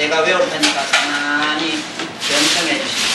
제가 외울 테니까 가만히 경청해 주시고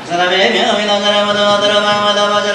사람의 명이나 사람마다 들어가마다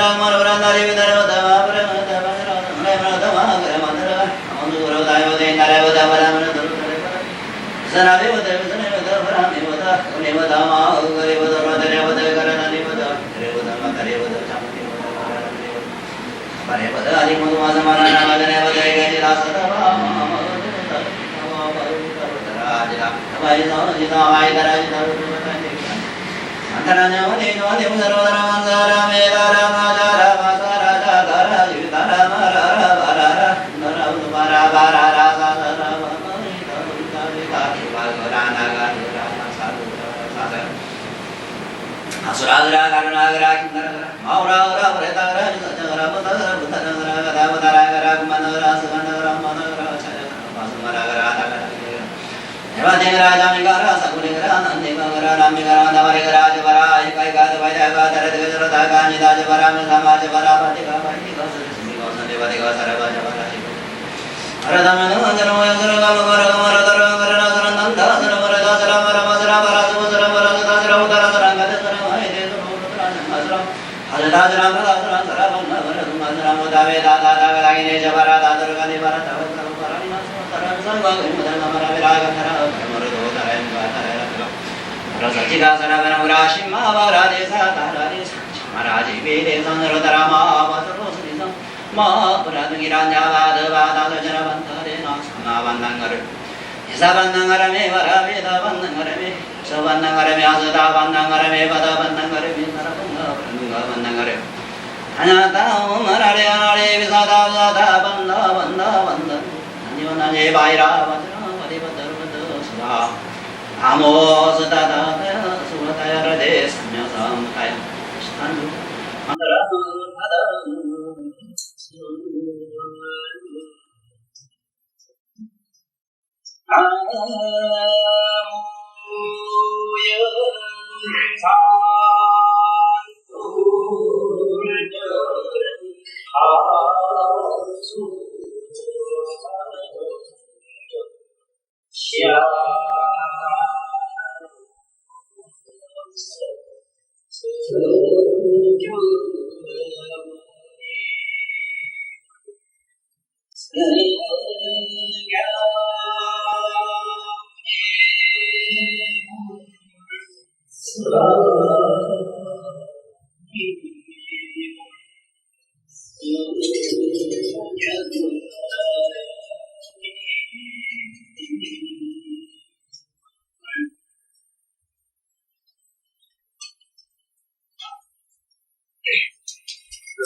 아수라그라 가르나그라 김나라그라 마우라그라 브레다그라 지사자그라 부타그라 부타자그라 가다부다라그라 구만나그라 스간나그라 마나그라 차야그라 마승마라그라 다가라그라 에바데그라 자미가라 사구리그라 난데가그라 남미가라 나바리그라 저바라 이카이가 드바이다가 다르드그라 다가니다 저바라 밀사마 저바라 바디가 바이디가 스리스미가 선데바디가 사라바 저바라 아라다면은 안자노야 서라가 마가라가 마라다라 가라나 서란난다 서라마라다 서라마라마 서라바라 수보서라마라 서다서라 우다라 서란가다 서라마이 대서로우드라냐 아라다서라 마다서라 서라방나바라 두마서라 무다베다다다가다기네 저바라 다서르가니바라 다바사라바라니마 서라상과 그리무달마마라베라가타라 그리무르도 다라임바타라라그라 아라사치가 서라바라 우라심마바라 대사다라리사 마라지비대선으로 다라마 바서로스리상 마브라등이라냐바드바다서저라반타레나 사마반낭가를 이사반낭가라메 와라베다반낭가라메 서반낭가라메 아서다반낭가라메 바다반낭가라메 사라반가반낭가반낭가레 아냐다오마라레 아라레 비사다바다반다반다반다 아니오나네 바이라바드라바디바다르바드스라 아모스다다다야 수바다야라데 삼야사무타야 시탄주 만다라바다르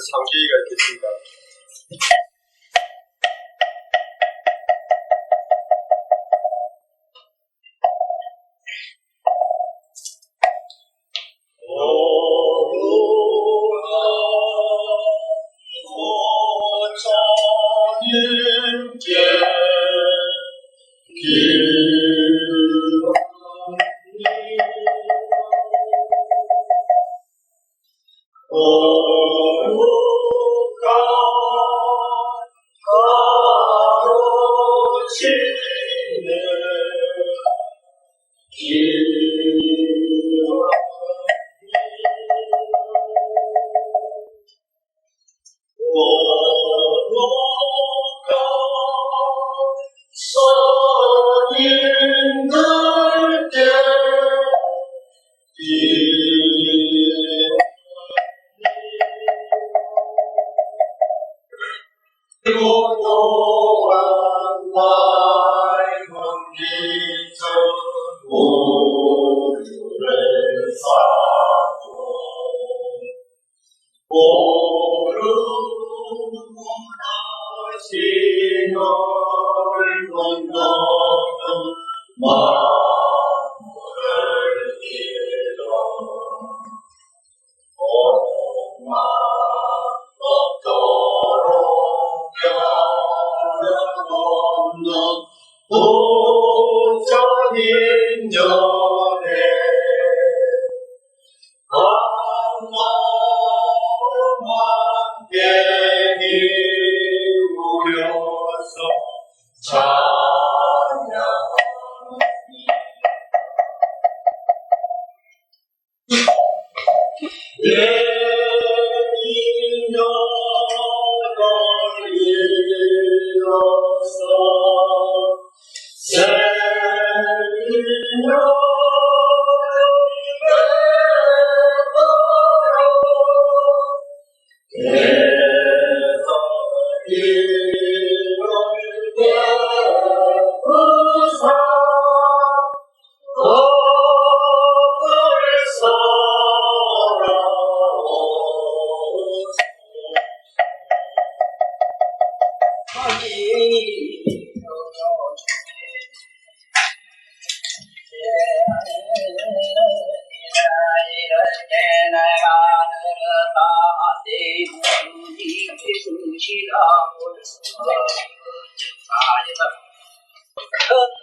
상계가 있겠습니다.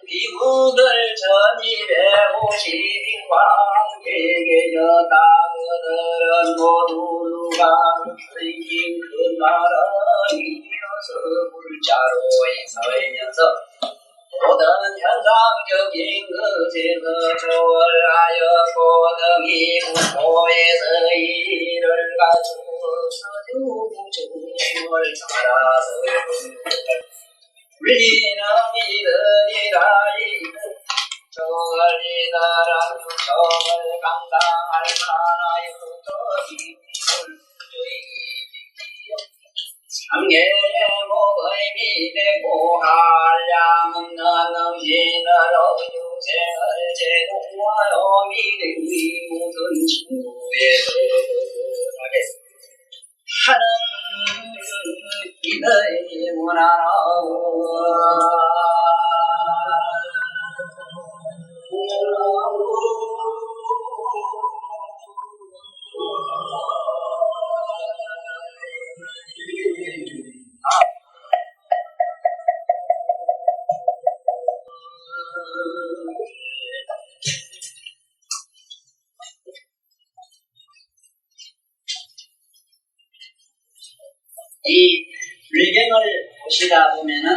미국을 전입해 오신 관객의 여다그들은 모두 누가 흘린 그 나라이어서 물자로 인서면서 모든 현상적인 것에서 조월하여 고등이 국토에서 이를 가져서 주중을 살아서 우리는 이들이라 저리다라 저를 감당할 만하여 저희를 삼계 목의 미대고 한량 없는 음신으로 유생을 제공하여 미대의 모든 친구에 들어가게 하는 이들의 문화로 이 불경을 보시다 보면은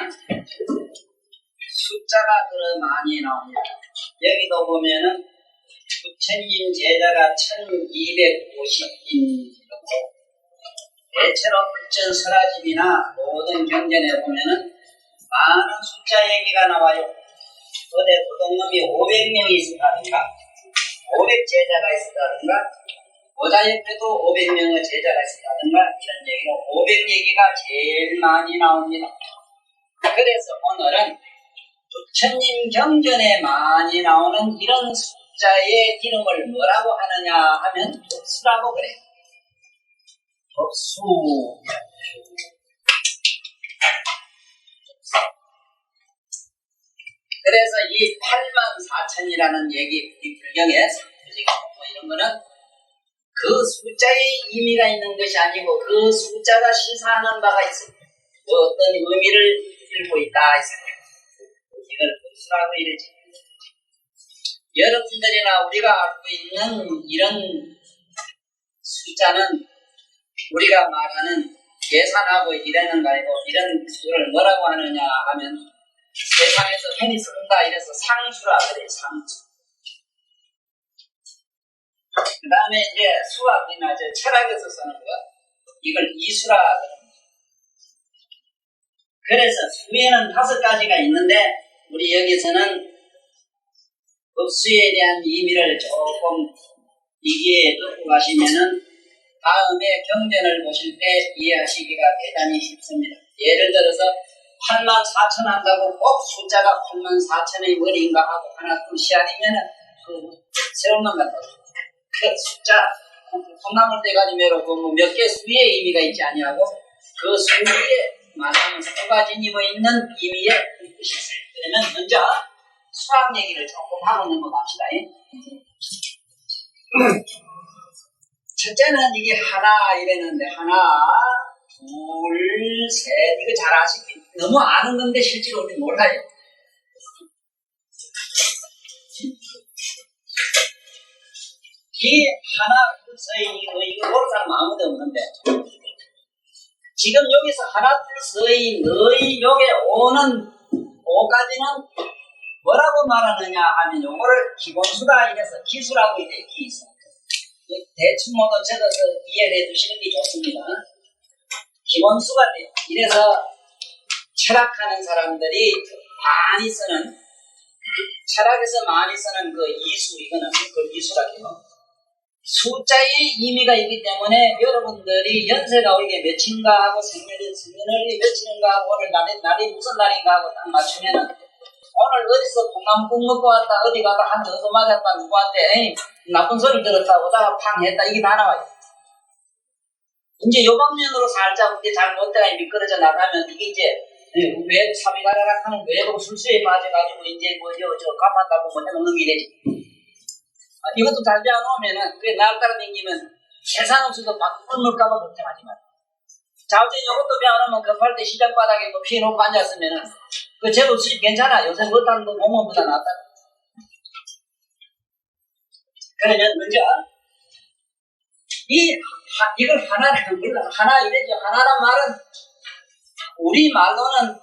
숫자가 그런 많이 나옵니다. 여기도 보면은 부처님 제자가 1250인이고 대체로 불전 설화집이나 모든 경전에 보면은 많은 숫자 얘기가 나와요. 어디 도둑놈이 500명이 있었다든가 500제자가 있었다든가 모자옆에도 500명의 제자가 있었다든가 이런 얘기로 500 얘기가 제일 많이 나옵니다. 그래서 오늘은 부처님 경전에 많이 나오는 이런 숫자의 이름을 뭐라고 하느냐 하면 독수라고 그래요. 독수. 그래서 이 84,000이라는 얘기 우리 불경에 이런 거는 그 숫자의 의미가 있는 것이 아니고 그 숫자가 시사하는 바가 있어요. 어떤 의미를 들고 있다 있어요. 이걸 독수라고 이러지. 여러분들이나 우리가 알고 있는 이런 숫자는 우리가 말하는 계산하고 이러는 거 아니고 이런 수를 뭐라고 하느냐 하면 세상에서 흔히 쓴다 이래서 상수라 그래요. 상수. 그 다음에 이제 수학이나 철학에서 쓰는 거 이걸 이수라 그럽니다. 그래서 수에는 5가지가 있는데 우리 여기서는 급수에 대한 의미를 조금 이기에 듣고 가시면은 다음에 경전을 보실 때 이해하시기가 대단히 쉽습니다. 예를 들어서 84,000 한다고 꼭 숫자가 84,000의 머리인가 하고 하나 둘이 아니면은 새로운 것 같아요. 그 숫자 콩나물 대가리 매로 몇 개 수의 의미가 있지 아니하고 그 수에 말하면 2가지 입어 있는 의미의 뜻이 있어요. 그러면 먼저 수학 얘기를 조금 하고 넘어갑시다. 첫째는 이게 하나 이랬는데 하나, 둘, 셋 이거 잘 아시죠? 너무 아는 건데 실제로 우리 몰라요. 이 하나 둘 이거 모르는 사람 아무도 없는데 지금 여기서 하나 둘 너희 여기 오는 5까지는 뭐라고 말하느냐 하면 요거를 기본수다 이래서 기수라고 이래 기수. 대충 모두 적어서 이해를 해주시는 게 좋습니다. 기본수가 돼요. 이래서 철학하는 사람들이 많이 쓰는 철학에서 많이 쓰는 그 이수 이거는 그 이수라고 해요. 숫자의 의미가 있기 때문에 여러분들이 연세가 올게 몇인가 하고 생년월일이 몇인가 하고 오늘 날이 무슨 날인가 하고 딱 맞추면은 오늘 어디서 콩나물국 먹고 왔다 어디 가다 한 대 얻어 맞았다 누구한테 에이 나쁜 소리 들었다 오다가 팡 했다 이게 다 나와요. 이제 요 방면으로 살짝 이제 잘못되가 미끄러져 나가면 이게 이제 왜 사비가라락 하는 외국 술수에 빠져가지고 이제 저 갚았다고 못 해먹는 게 되지. 이것도 잘 배워놓으면은 그게 날 따라 다니면 세상 없어도 바꿀까봐 걱정하지 마. 자, 어째 이것도 배워놓으면 급할 때 시장 바닥에 뭐 피해놓고 앉았으면은 그 제법 수입 괜찮아. 요새 못하는 거 공무원보다 낫다. 그러면 먼저 이걸 하나를 몰라. 하나 이래죠. 하나란 말은 우리 말로는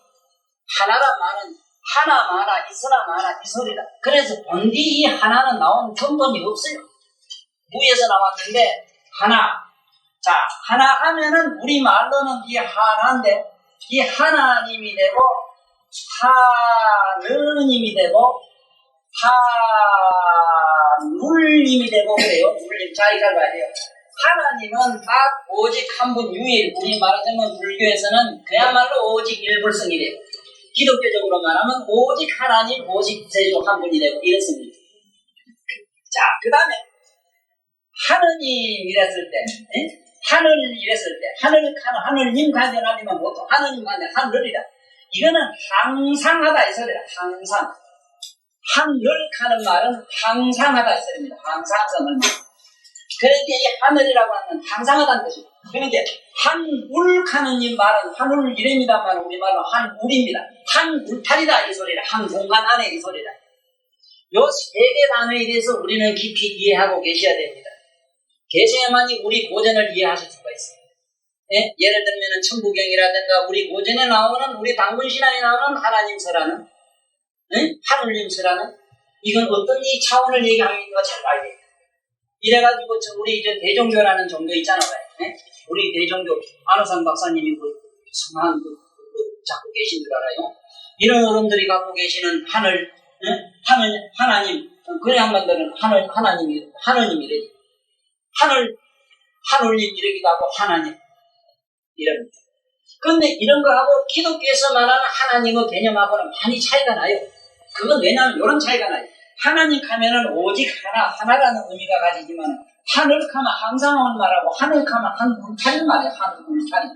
하나란 말은 하나 마나 있으나 마나 이 소리다. 그래서 본디 이 하나는 나온 근본이 없어요. 무에서 나왔는데 하나. 자, 하나 하면은 우리 말로는 이 하나인데 이 하나님이 되고 하느님이 되고 하눌님이 되고 그래요. 눌님 잘 봐야 돼요. 하나님은 딱 오직 한 분 유일. 우리 말하자면 불교에서는 그야말로 오직 일불성이래요. 기독교적으로 말하면 오직 하나님, 오직 제주 한 분이 되고 이렇습니다. 자, 그 다음에 하느님 이랬을 때, 하늘 이랬을 때, 하늘님 간절하지만 보통 하느님 간절 하늘이다. 이거는 항상하다 이 소리다. 항상. 하늘하는 말은 항상하다 이 소리입니다. 항상성을 말. 그러니까 이 하늘이라고 하는 항상하다는 것입니다. 그러니까 한울하는 이 말은 한울 이름이다만 우리 말로 한울입니다. 한울탈이다 이 소리라. 한 공간 안에 이 소리라. 요 세 개 단어에 대해서 우리는 깊이 이해하고 계셔야 됩니다. 계셔야만이 우리 고전을 이해하실 수가 있어요. 예? 예를 들면 천부경이라든가 우리 고전에 나오는 우리 당군신앙에 나오는 하나님서라는 하늘님서라는 이건 어떤 이 차원을 얘기하는가 잘 봐야 돼요. 이래가지고 우리 이제 대종교라는 종교 있잖아요. 우리 대종교 안호상 박사님이 성한 갖고 계신 줄 알아요. 이런 어른들이 갖고 계시는 하나님 그래 한반도는 하느님이래. 하늘님 이러기도 하고 하나님 이럽니다. 그런데 이런 거하고 기독교에서 말하는 하나님의 개념하고는 많이 차이가 나요. 그건 왜냐하면 이런 차이가 나요. 하나님 하면은 오직 하나라는 의미가 가지지만 하늘하면 항상한 말하고 하늘하면 한울탈을 말해요. 한울탈이.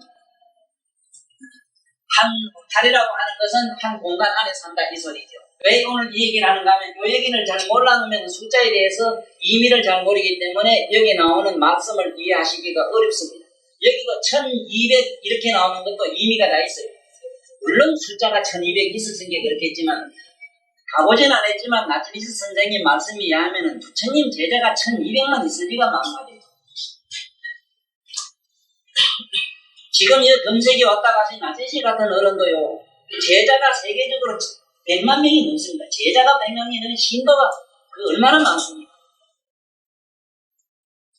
한울탈이라고 하는 것은 한 공간 안에 산다 이 소리죠. 왜 오늘 이 얘기를 하는가 하면 이 얘기를 잘 몰라놓으면 숫자에 대해서 의미를 잘 모르기 때문에 여기 나오는 말씀을 이해하시기가 어렵습니다. 여기도 1200 이렇게 나오는 것도 의미가 다 있어요. 물론 숫자가 1200 있었던 게 그렇겠지만 가보진 않았지만 나트리스 선생님 말씀에 의하면 부처님 제자가 1200만 있을 리가 많거든요. 지금 이 금세기 왔다 가신 나트리스 같은 어른도요. 제자가 세계적으로 100만 명이 넘습니다. 제자가 100명이 넘는 신도가 얼마나 많습니까?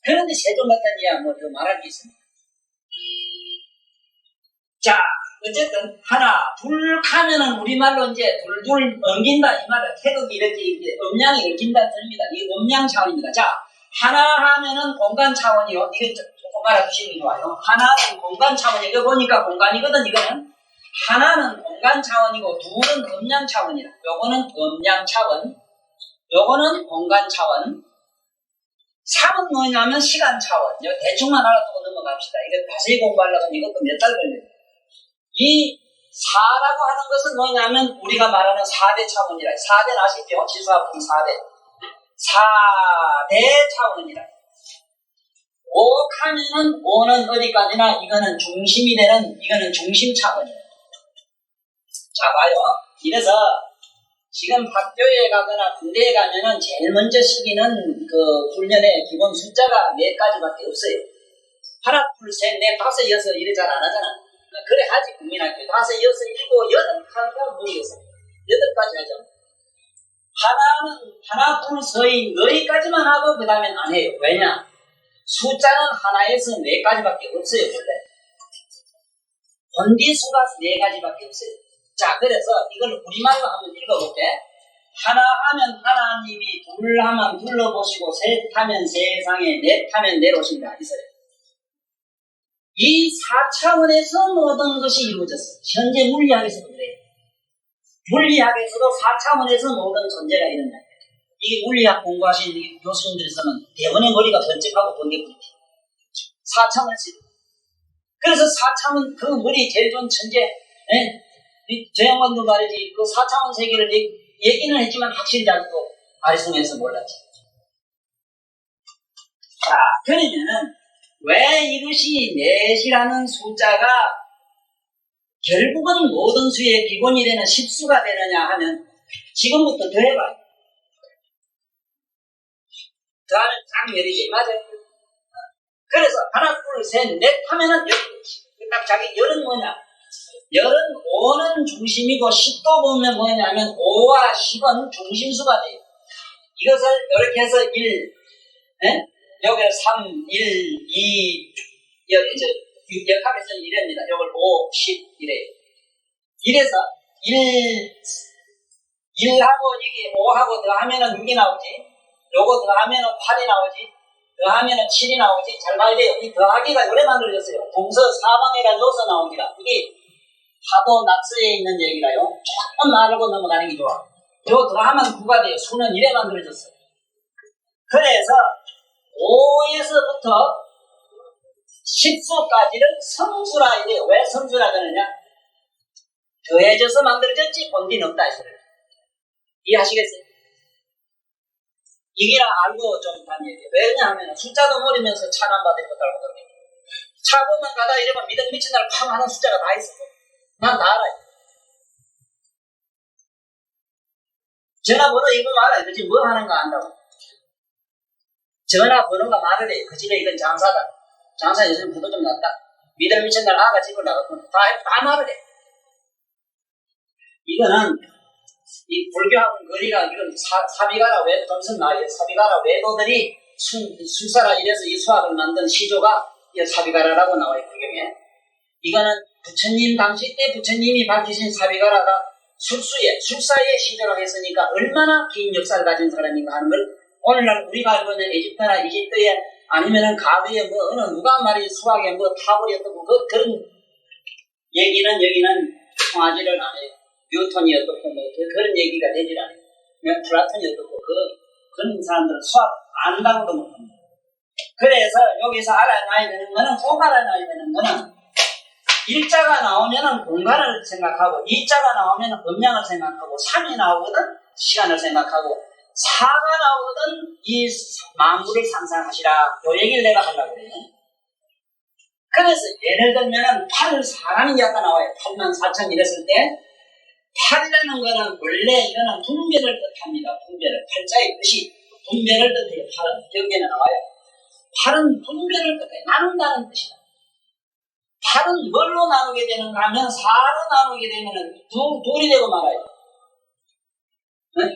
그런데 세종 같은 이야 뭐 더 말할 게 있습니다. 자, 어쨌든 하나, 둘 하면은 우리말로 이제 둘둘 엉긴다 이 말은 태극이 이렇게 음량이 엉긴다는 뜻입니다. 이 음량 차원입니다. 자, 하나 하면은 공간 차원이요. 이거 조금 알아두시는 게 좋아요. 하나는 공간 차원이에요. 이거 보니까 공간이거든. 이거는 하나는 공간 차원이고 둘은 음량 차원이다. 요거는 음량 차원, 요거는 공간 차원. 3은 뭐냐면 시간 차원. 대충만 알아두고 넘어갑시다. 이거 자세히 공부하려면 이것도 몇 달 걸려요. 이 4라고 하는 것은 뭐냐면 우리가 말하는 4대 차원이라. 4대는 아시죠? 지수화풍 4대. 4대 차원이라. 5 하면은 5는 어디까지나 이거는 중심이 되는 이거는 중심 차원이에요. 자 봐요. 이래서 지금 학교에 가거나 군대에 가면은 제일 먼저 시기는 그 훈련의 기본 숫자가 4가지밖에 없어요. 하나, 둘, 셋, 넷, 다섯, 여섯 이래 잘 안 하잖아. 그래 하지 국민학교. 다섯, 여섯, 일곱, 여덟 하니까 모르겠어. 8가지 하죠. 하나, 둘, 서인 너희까지만 하고 그 다음엔 안 해요. 왜냐? 숫자는 하나에서 4가지밖에 없어요. 원래. 본디 수가 4가지밖에 없어요. 자, 그래서 이걸 우리말로 한번 읽어볼게. 하나 하면 하나님이, 둘 하면 둘러보시고, 셋 하면 세상에, 넷 하면 내려오신다. 이 4차원에서 모든 것이 이루어졌어요. 현재 물리학에서도 그래요. 물리학에서도 4차원에서 모든 존재가 일어난다. 이게 물리학 공부하신 교수님들에서는 대본의 머리가 번쩍하고 번개불이 4차원에서. 그래서 4차원, 그 머리 제일 좋은 천재, 저 양반도 말이지, 그 4차원 세계를 얘기는 했지만 확실히 아직도 아리송에서 몰랐지. 자, 그러면은, 왜 이것이 넷이라는 숫자가 결국은 모든 수의 기본이 되는 10수가 되느냐 하면, 지금부터 더해봐요. 더하면 딱 열이지, 맞아요? 그래서 하나, 둘, 셋, 넷 하면은 열. 딱 자기 열은 뭐냐? 열은 5는 중심이고 10도 보면 뭐냐면 5와 10은 중심수가 돼요. 이것을 이렇게 해서 1, 여기를 3, 1, 2, 역학에서 이랍니다. 이걸 5, 10 이래요. 이래서 1하고 이게 5하고 더하면은 6이 나오지. 요거 더하면은 8이 나오지. 더하면은 7이 나오지. 잘 봐야 돼요. 이 더하기가 오래 만들어졌어요. 동서 사방에가 넣어서 나옵니다. 이게 하도 낙서에 있는 얘기라요. 조금 말하고 넘어가는 게 좋아. 요 더하면 9가 돼요. 수는 이래 만들어졌어요. 그래서 5에서부터 10수까지를 성수라 이래요. 왜 성수라 그러냐? 더해져서 만들어졌지 본디는 없다. 이해하시겠어요? 이게 알고 좀 다니에요. 왜냐하면 숫자도 모르면서 차는 받을 것도 알고 그러거든요. 차 보면 가다 이러면 믿음 미친 날 팡 하는 숫자가 다 있었어. 난 다 알아요. 전화번호 이거 알아요. 그치? 뭐 하는 거 안다고. 전화번호가 말을 해요. 그 집에 이건 장사다. 장사 요즘 부도 좀 났다. 믿음 미친 날 아가 집을 나갔구나. 다 말을 해. 이거는 이 불교하고 거리가 이건 사비가라 외 점선 나와요. 사비가라 외도들이 술사라 이래서 이 수학을 만든 시조가 이 사비가라라고 나와요. 불경에. 이거는 부처님 당시 때 부처님이 밝히신 사비가라가 술사의 시조라고 했으니까 얼마나 긴 역사를 가진 사람인가 하는 걸 오늘날 우리가 알고 있는 에집트나 이집트에 아니면은 가드에 뭐 어느 누가 말이 수학에 뭐 타블이 어떻고 그런 얘기는 여기는 통하지를 않아요. 뉴턴이 어떻고 뭐 그런 얘기가 되질 않아요. 플라톤이 어떻고 그런 사람들은 수학 안다고도 못합니다. 그래서 여기서 알아놔야 되는 거는 꼭 알아놔야 되는 거는 일자가 나오면은 공간을 생각하고 2자가 나오면은 음량을 생각하고 3이 나오거든 시간을 생각하고 4가 나오거든 이 만물을 상상하시라. 요 얘기를 내가 하려고 그래요. 그래서 예를 들면은 8, 사람이 아까 나와요. 8만 4천 이랬을 때 8이라는 거는 원래 이거는 분별을 뜻합니다. 분별을. 팔자의 뜻이 분별을 뜻해요. 8은 여기에는 나와요. 8은 분별을 뜻해요. 나눈다는 뜻이다. 8은 뭘로 나누게 되는가 하면 4로 나누게 되면은 둘이 되고 말아요. 네?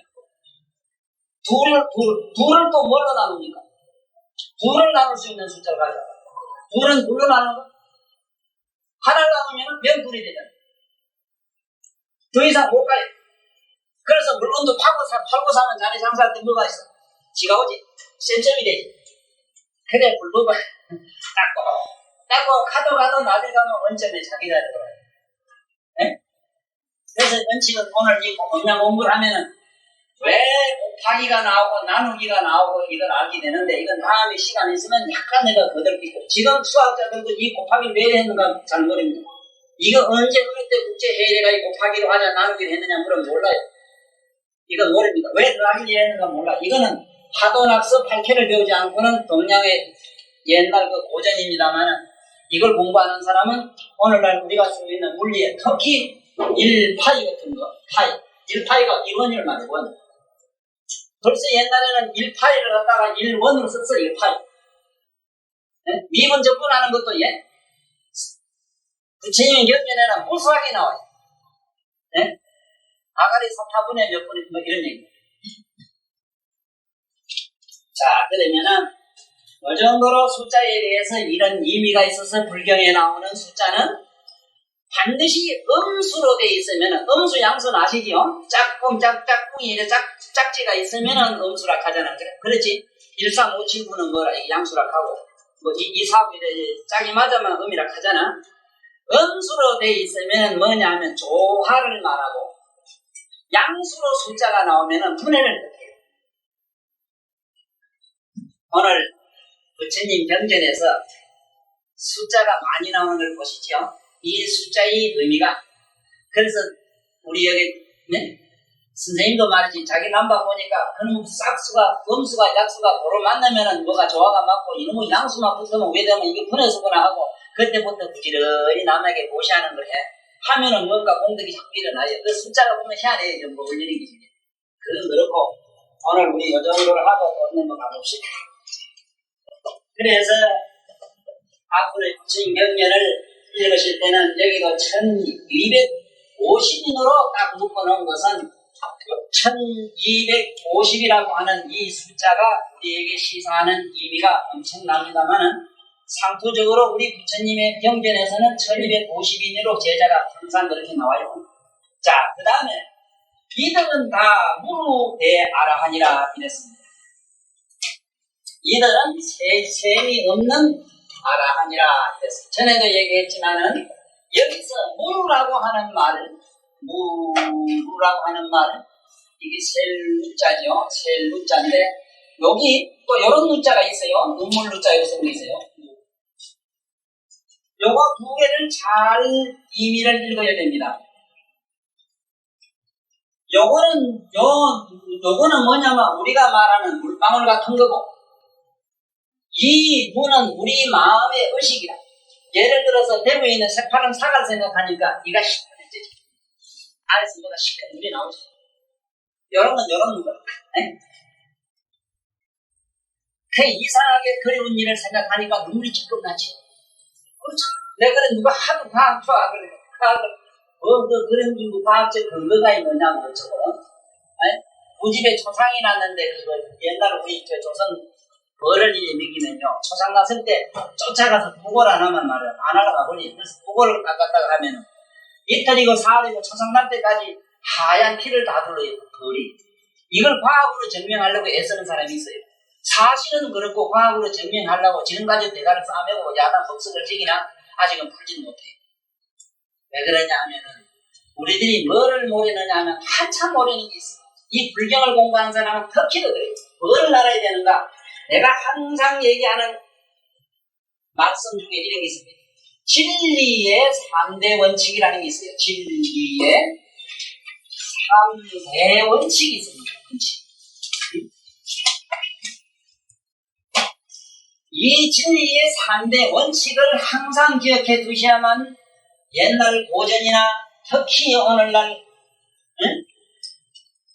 둘을 또 뭘로 나눕니까? 둘을 나눌 수 있는 숫자를 가져. 둘은 둘로 나누는 거? 하나를 나누면 몇 둘이 되잖아요. 더 이상 못 가요. 그래서 물건도 팔고 사는 자리 장사할 때 뭐가 있어? 지가 오지. 센점이 되지. 그래, 불법을 닦고 가도 나중에 가면 원점에 자기가 들어가요. 네? 그래서 원칙은 오늘 이 음량 공부를 하면은 왜 곱하기가 나오고 나누기가 나오고 이걸 알게 되는데 이건 다음에 시간 있으면 약간 내가 거들기고 지금 수학자들도 이 곱하기를 왜 했는가 잘 모릅니다. 이거 언제 어느 때 국제회의가 이 곱하기로 하자 나누기를 했느냐 물으면 몰라요. 이건 모릅니다. 왜 더하기를 했는가 몰라. 이거는 파도낙서 8캐를 배우지 않고는 동양의 옛날 그 고전입니다만 이걸 공부하는 사람은 오늘날 우리가 쓰고 있는 물리에 특히 1파이 같은 거, 파이. 1파이가 1원을 말해요. 원. 벌써 옛날에는 1파이를 갖다가 1원으로 썼어요. 1파이. 네? 미분 적분하는 것도 부처님의 경전에는 무수하게 나와요. 네? 아가리 3타분의 몇 분의 뭐 이런 얘기. 자, 그러면은 그 정도로 숫자에 대해서 이런 의미가 있어서 불경에 나오는 숫자는 반드시 음수로 돼 있으면, 음수 양수는 아시죠? 짝꿍이 이래 짝지가 있으면 음수라 하잖아. 그렇지? 1, 3, 5, 7, 9는 뭐라, 이게 양수라 하고, 뭐 2, 4, 5 이래 짝이 맞으면 음이라 하잖아. 음수로 돼 있으면 뭐냐면 조화를 말하고, 양수로 숫자가 나오면 분해를 뜻해요. 오늘 부처님 경전에서 숫자가 많이 나오는 걸 보시죠. 이 숫자의 의미가, 그래서 우리 여기 선생님도 말이지, 자기 남바 보니까 그놈 싹수가 음수가 약수가 고로 만나면은 뭐가 조화가 맞고 이놈의 양수만 붙으면 왜 되면 이게 분해수구나 하고, 그때부터 부지런히 남에게 보시하는 걸 해. 하면은 뭔가 공덕이 자꾸 일어나요. 그 숫자가 보면 희한해요. 좀 뭐 올리는 게. 그건 그렇고, 오늘 우리 요 정도를 하고 얻는 거 가봅시다. 그래서 앞으로 부처님 경전을 읽으실 때는 여기도 1250인으로 딱 묶어놓은 것은 1250이라고 하는 이 숫자가 우리에게 시사하는 의미가 엄청납니다만은, 상투적으로 우리 부처님의 경전에서는 1250인으로 제자가 항상 그렇게 나와요. 자, 그 다음에 이들은 다 무루대아라하니라 이랬습니다. 이들은 셈이 없는 아라하니라 이랬습니다. 전에도 얘기했지만은 여기서 무루라고 하는 말은 이게 셀루자죠. 셀루자인데 여기 또 이런 루자가 있어요. 눈물 루자 여기서 있어요. 요거 두 개를 잘 의미를 읽어야 됩니다. 요거는 뭐냐면 우리가 말하는 물방울 같은 거고, 이 무는 우리 마음의 의식이다. 예를 들어서 대구에 있는 새파란 사과를 생각하니까 이가 시원해지지. 안에서 뭐가 시큰 물이 나오지. 요런 거야. 그 이상하게 그리운 일을 생각하니까 눈물이 찔끔 나지. 그렇죠. 내가 그래 누가 하도 과학을 그런 과학적 근거가 있느냐고 저거. 우리 집에 초상이 났는데 그거 옛날 우리 조선 어른이 먹이면요, 초상 났을 때 쫓아가서 부고를 안 하면 말이야, 안 하다가 버리. 그래서 부고를 닦았다가 하면은 이틀이고 사흘이고 초상 날 때까지 하얀 피를 다 둘러요. 벌이. 이걸 과학으로 증명하려고 애쓰는 사람이 있어요. 사실은 그렇고 과학으로 증명하려고 지금까지 대가를 싸매고 야단 법석을 지기나 아직은 풀지는 못해요. 왜 그러냐 하면은 우리들이 뭐를 모르느냐 하면 한참 모르는 게 있어요. 이 불경을 공부하는 사람은 특히 더 그래요. 뭘 알아야 되는가? 내가 항상 얘기하는 말씀 중에 이런 게 있습니다. 진리의 3대 원칙이라는 게 있어요. 진리의 3대 원칙이 있습니다. 원칙. 이 진리의 3대 원칙을 항상 기억해 두셔야만 옛날 고전이나 특히 오늘날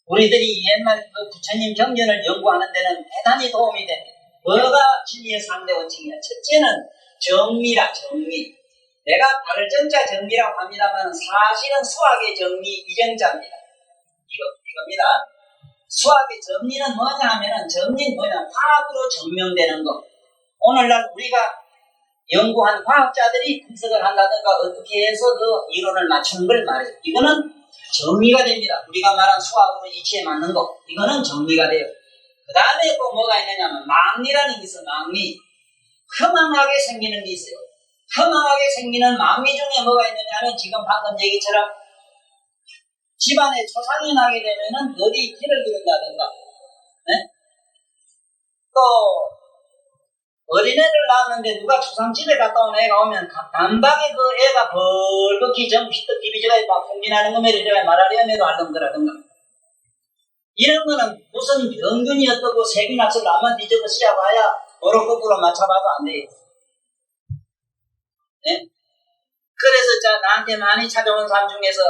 우리들이 옛날 그 부처님 경전을 연구하는 데는 대단히 도움이 됩니다. 뭐가 진리의 3대 원칙이냐? 첫째는 정미라, 정미. 내가 발정자 정미라고 합니다만 사실은 수학의 정미 이정자입니다. 이겁니다. 수학의 정리는 뭐냐 하면은 정리는 뭐냐? 과학으로 증명되는 것. 오늘날 우리가 연구한 과학자들이 분석을 한다든가 어떻게 해서 그 이론을 맞추는 걸 말해요. 이거는 정리가 됩니다. 우리가 말한 수학으로 이치에 맞는 거. 이거는 정리가 돼요. 그 다음에 또 뭐가 있느냐면 망리라는 게 있어요. 망리. 허망하게 생기는 게 있어요. 허망하게 생기는 망리 중에 뭐가 있느냐면 지금 방금 얘기처럼 집안에 초상이 나게 되면은 어디 피를 들은다든가, 또 어린애를 낳았는데 누가 초상집에 갔다 온 애가 오면 단박에 그 애가 벌겋게 좀 피떡기비져가 막 풍진하는 거 매리져가 말하려면 알던 거라든가, 이런 거는 무슨 병균이 어떻고 세균학설 나만 뒤집어 씌워봐야 도로 거꾸로 맞춰봐도 안 돼요. 그래서 나한테 많이 찾아온 사람 중에서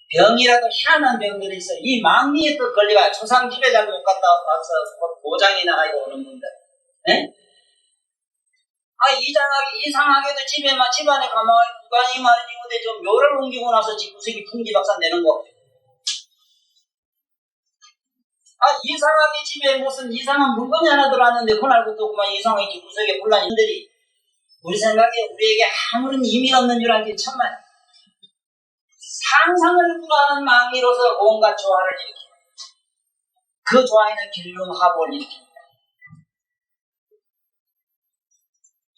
병이라도 희한한 병들이 있어요. 이 망리에 또 걸려가 초상집에 잘 못 갔다 와서 고장이 나가고 오는 분들. 이상하게도 집안에 가만히 누가니 말이지, 근데 좀 묘를 옮기고 나서 집구석이 풍지박산 되는 거. 이상하게 집에 무슨 이상한 물건이 하나 들어왔는데, 그날부터 그만 이상하게 집구석에 분란이들이 우리 생각에 우리에게 아무런 의미 없는 줄 알기 천만. 상상을 불허하는 망이로서 온갖 조화를 일으킵니다. 그 조화에는 길lum합을 일으킵니다.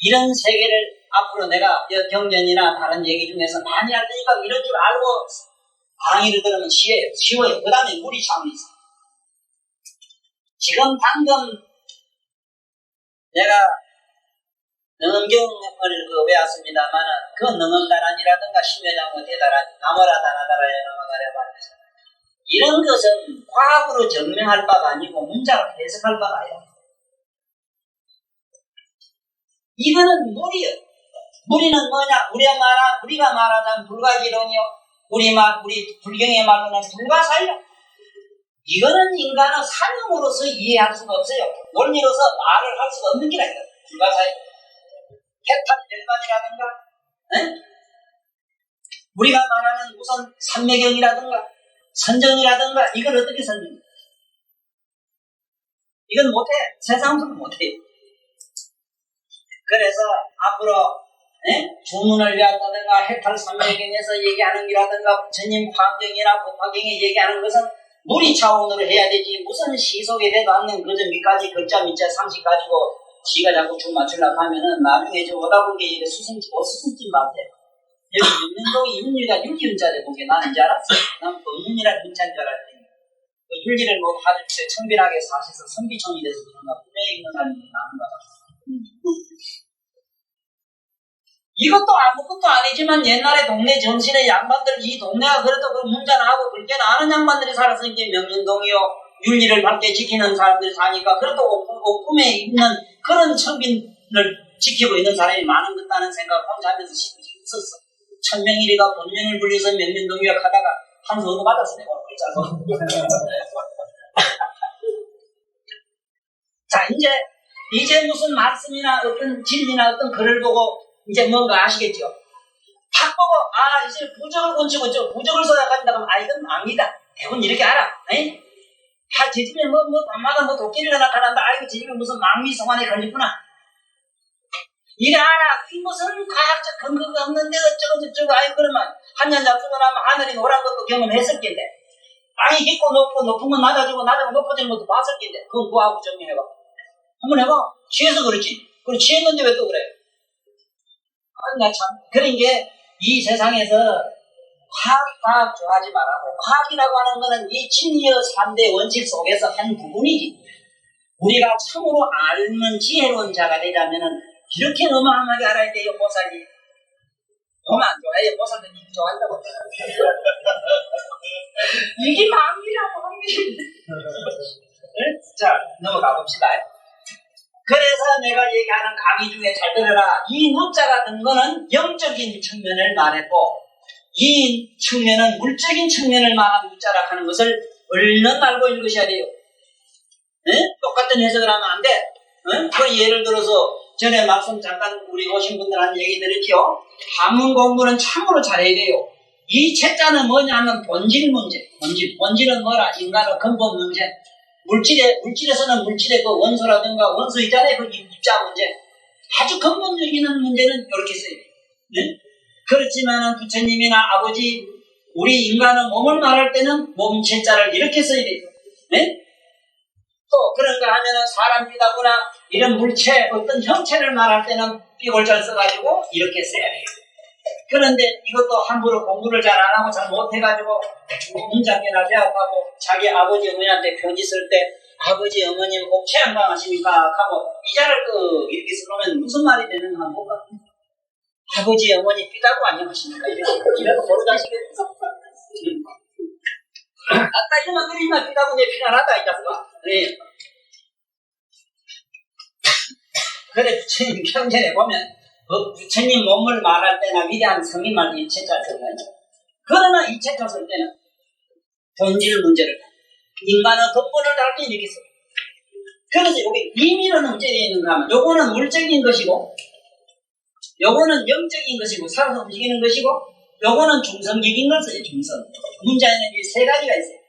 이런 세계를 앞으로 내가 경전이나 다른 얘기 중에서 많이 할 테니까 이런 줄 알고 강의를 들으면 쉬워요. 그 다음에 물이 차원이 있어요. 지금 방금 내가 능엄경을 외웠습니다만 그 능엄다란이라든가 심여장구 대다란 나머라 다나다라에 넘어가려 말해서 이런 것은 과학으로 증명할 바가 아니고 문자로 해석할 바가 아니에요. 이거는 물이요. 물이는 뭐냐? 우리가 말하자면 불가지론이요. 우리 불경의 말로는 불가사요. 이거는 인간은 사명으로서 이해할 수가 없어요. 논리로서 말을 할 수가 없는 게 아니라 불가사요. 해탈 열반이라든가, 우리가 말하는 우선 삼매경이라든가, 선정이라든가, 이걸 어떻게 설명해? 이건 못해. 세상으로 못해요. 그래서 앞으로 주문을 배웠다든가 해탈 삼매경에서 얘기하는 기라든가 부처님 화경이나 법화경에 얘기하는 것은 무리 차원으로 해야 되지 무슨 시속에 대도 않는 그저 밑까지 글자 밑자 상식 가지고 지가 자꾸 줄 맞추려고 하면은 나중에 저 오다 보게 이래 수승찜 맛에 여기 윤명동이 윤리가 윤리윤자래 보게 나는 줄 알았어. 난 법윤이라 윤자인 줄 알았더니 그 윤리를 뭐 아주 청빈하게 사셔서 선비청이 돼서 그런가 분명히 있는 사람이 나는 거 같아. 이것도 아무것도 아니지만 옛날에 동네 정신의 양반들 이 동네가 그래도 그 문자나하고 그렇게 아는 양반들이 살았으니까 명륜동이요 윤리를 밝게 지키는 사람들이 사니까 그래도 오품에 있는 그런 청빈을 지키고 있는 사람이 많은 것다는 생각을 혼자 하면서 있었어. 천명일이가 본명을 불려서 명륜동이라 하다가 한 수 얻어 받았어. 내가 글자로. 자 이제 무슨 말씀이나 어떤 진리나 어떤 글을 보고 이제 뭔가 아시겠죠? 탁 보고 이제 부적을 건치고 저 부적을 써야간다 그러면 이건 압니다. 대부분 이렇게 알아. 제 집에 밤마다 도끼리가 나타난다. 이거 제 집에 무슨 망미성환이 걸렸구나. 이래 알아. 이 무슨 과학적 근거가 없는데 어쩌고 그러면 한년 잡수고 나면 하늘이 노란 것도 경험했을 텐데 땅이 깊고 높은 건 낮아지고 높아지는 것도 봤을 텐데 그건 뭐하고 정리해봐. 한번 해봐. 취해서 그렇지. 그럼 취했는데 왜 또 그래? 나 참. 그런 게 이 세상에서 과학 좋아하지 말라고. 과학이라고 하는 거는 이 진리의 3대 원칙 속에서 한 부분이지. 우리가 참으로 알면 지혜로운 자가 되자면은 이렇게 어마어마하게 알아야 돼요, 보살이. 너무 안 좋아해요, 보살은 이렇게 좋아한다고. 이게 마음이라고 하는 게. 자, 넘어가 봅시다. 그래서 내가 얘기하는 강의 중에 잘 들어라. 이 늑자 같은 거는 영적인 측면을 말했고 이 측면은 물적인 측면을 말한 늑자라 하는 것을 얼른 알고 읽으셔야 돼요. 똑같은 해석을 하면 안 돼. 그 예를 들어서 전에 말씀 잠깐 우리 오신 분들한테 얘기 드렸죠. 한문 공부는 참으로 잘해야 돼요. 이 책자는 뭐냐면 본질 문제. 본질은 뭐라? 인간의 근본 문제. 물질에서는 물질의 그 원소라든가 원소 있잖아요. 그 입자 문제. 아주 근본적인 문제는 이렇게 써요. 그렇지만은 부처님이나 아버지, 우리 인간은 몸을 말할 때는 몸체자를 이렇게 써야 돼요. 또 그런가 하면은 사람 삐다구나 이런 물체, 어떤 형체를 말할 때는 삐골절 써가지고 이렇게 써야 돼요. 그런데 이것도 함부로 공부를 잘 안 하고 잘 못해가지고 문장계나 배워가고 자기 아버지 어머니한테 편지 쓸 때 아버지 어머님 옥체 안 당하십니까? 하고 이자를 이렇게 써놓으면 무슨 말이 되는가 한번 볼까? 아버지 어머니 삐다고 안녕하십니까? 이래도 모르다시겠어. 아까 이만 그리나 삐다고 내 피난하다 이 자식아. 네. 그래 부처님 경전에 보면 부처님 몸을 말할 때나 위대한 성인 말이 책자 쓸 때는 그러나 이 책자 쓸 때는 본질 문제를 인간의 근본을 다룰 때 이렇게 써. 그래서 여기 의미는 어째 있는가 하면 요거는 물적인 것이고 요거는 영적인 것이고 살아서 움직이는 것이고 요거는 중성적인 걸 써요. 중성. 문자에는 이 세 가지가 있어요.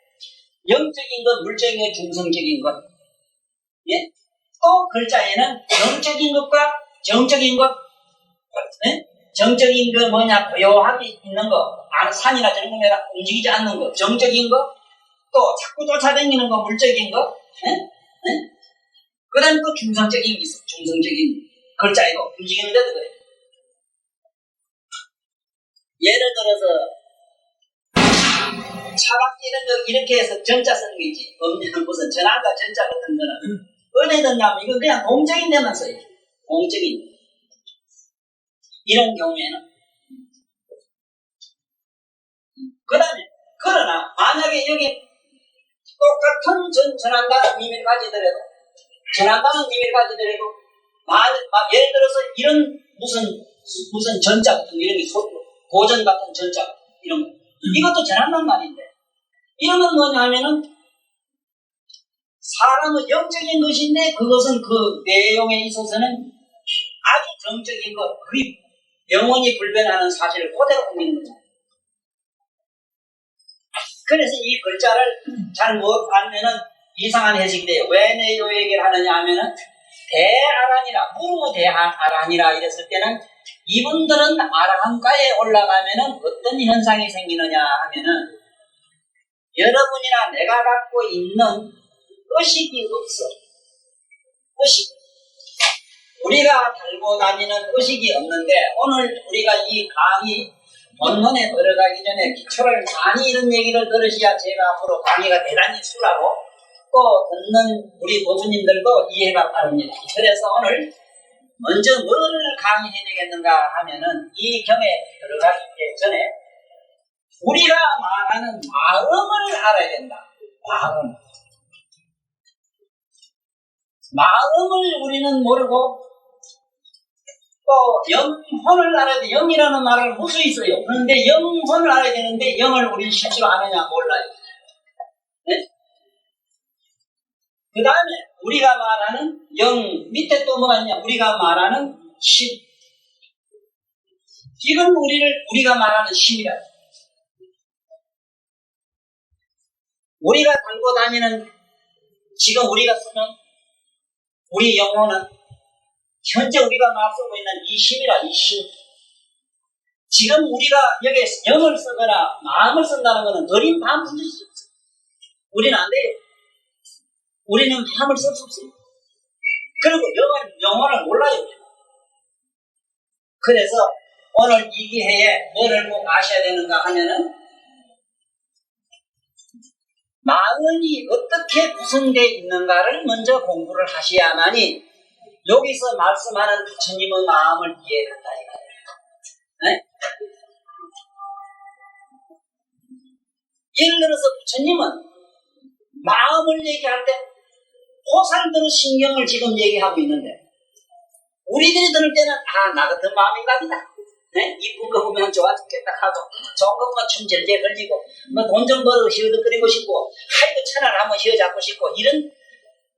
영적인 것, 물적인 것, 중성적인 것. 예? 또 글자에는 영적인 것과 정적인 것, 네? 정적인 거 뭐냐, 고요하게 있는 거, 산이나 저런 거면 움직이지 않는 거, 정적인 거, 또 자꾸 쫓아다니는 거, 물적인 거, 네? 네? 그 다음에 또 중성적인 게 있어. 중성적인 글자이고, 움직이는데도 그래. 예를 들어서, 차박기는 이렇게 해서 전자 쓰는 게 있지. 무슨 전화가 전자 같은 거는. 어디에 넣냐면, 이건 그냥 동적인 데만 써요. 동적인. 이런 경우에는. 그 다음에, 그러나, 만약에 여기 똑같은 전환가는 의미를 가지더라도, 예를 들어서 이런 무슨 전자 같은 거, 이런 게 고전 같은 전자, 이런 거. 이것도 전환단 말인데, 이러면 뭐냐 하면은, 사람은 영적인 것인데, 그것은 그 내용에 있어서는 아주 정적인 것, 그게 영원히 불변하는 사실을 그대로 옮기는 거죠. 그래서 이 글자를 잘 못 알면은 이상한 해석이 돼요. 왜 내 요 얘기를 하느냐 하면은, 대아란이라, 무대아란이라 이랬을 때는, 이분들은 아라한가에 올라가면은 어떤 현상이 생기느냐 하면은, 여러분이나 내가 갖고 있는 의식이 없어. 의식. 우리가 달고 다니는 의식이 없는데, 오늘 우리가 이 강의 본론에 들어가기 전에 기초를 많이 이런 얘기를 들으셔야 제가 앞으로 강의가 대단히 수라고 또 듣는 우리 교수님들도 이해가 빠릅니다. 그래서 오늘 먼저 뭐를 강의해야 되겠는가 하면은 이 경에 들어가기 전에 우리가 말하는 마음을 알아야 된다. 마음을 우리는 모르고 또 영혼을 알아야 돼. 영이라는 말을 무수히 써요. 그런데 영혼을 알아야 되는데 영을 우리는 실제로 아느냐 몰라요. 네? 그 다음에 우리가 말하는 영 밑에 또 뭐가 있냐? 우리가 말하는 신. 이건 우리가 말하는 신이라. 우리가 달고 다니는 지금 우리가 쓰는 우리 영혼은 현재 우리가 쓰고 있는 이 신이라, 이 신. 지금 우리가 여기에 영을 쓰거나 마음을 쓴다는 것은 어린 마음 쓸 수 없어요. 우리는 안 돼요. 우리는 마음을 쓸 수 없어요. 그리고 영혼을 몰라요. 그래서 오늘 이 기회에 뭐를 꼭 아셔야 되는가 하면은 마음이 어떻게 구성되어 있는가를 먼저 공부를 하셔야만이 여기서 말씀하는 부처님의 마음을 이해한다 이거예요. 네? 예를 들어서 부처님은 마음을 얘기할 때 호살들의 신경을 지금 얘기하고 있는데 우리들이 들을 때는 나 같은 마음인가 보다. 네? 이쁜 거 보면 좋아 죽겠다 하고 좋은 거 보면 춤 절제 걸리고 뭐 돈 좀 벌어 휘어덕거리고 싶고 하이고 천을 한번 휘어잡고 싶고 이런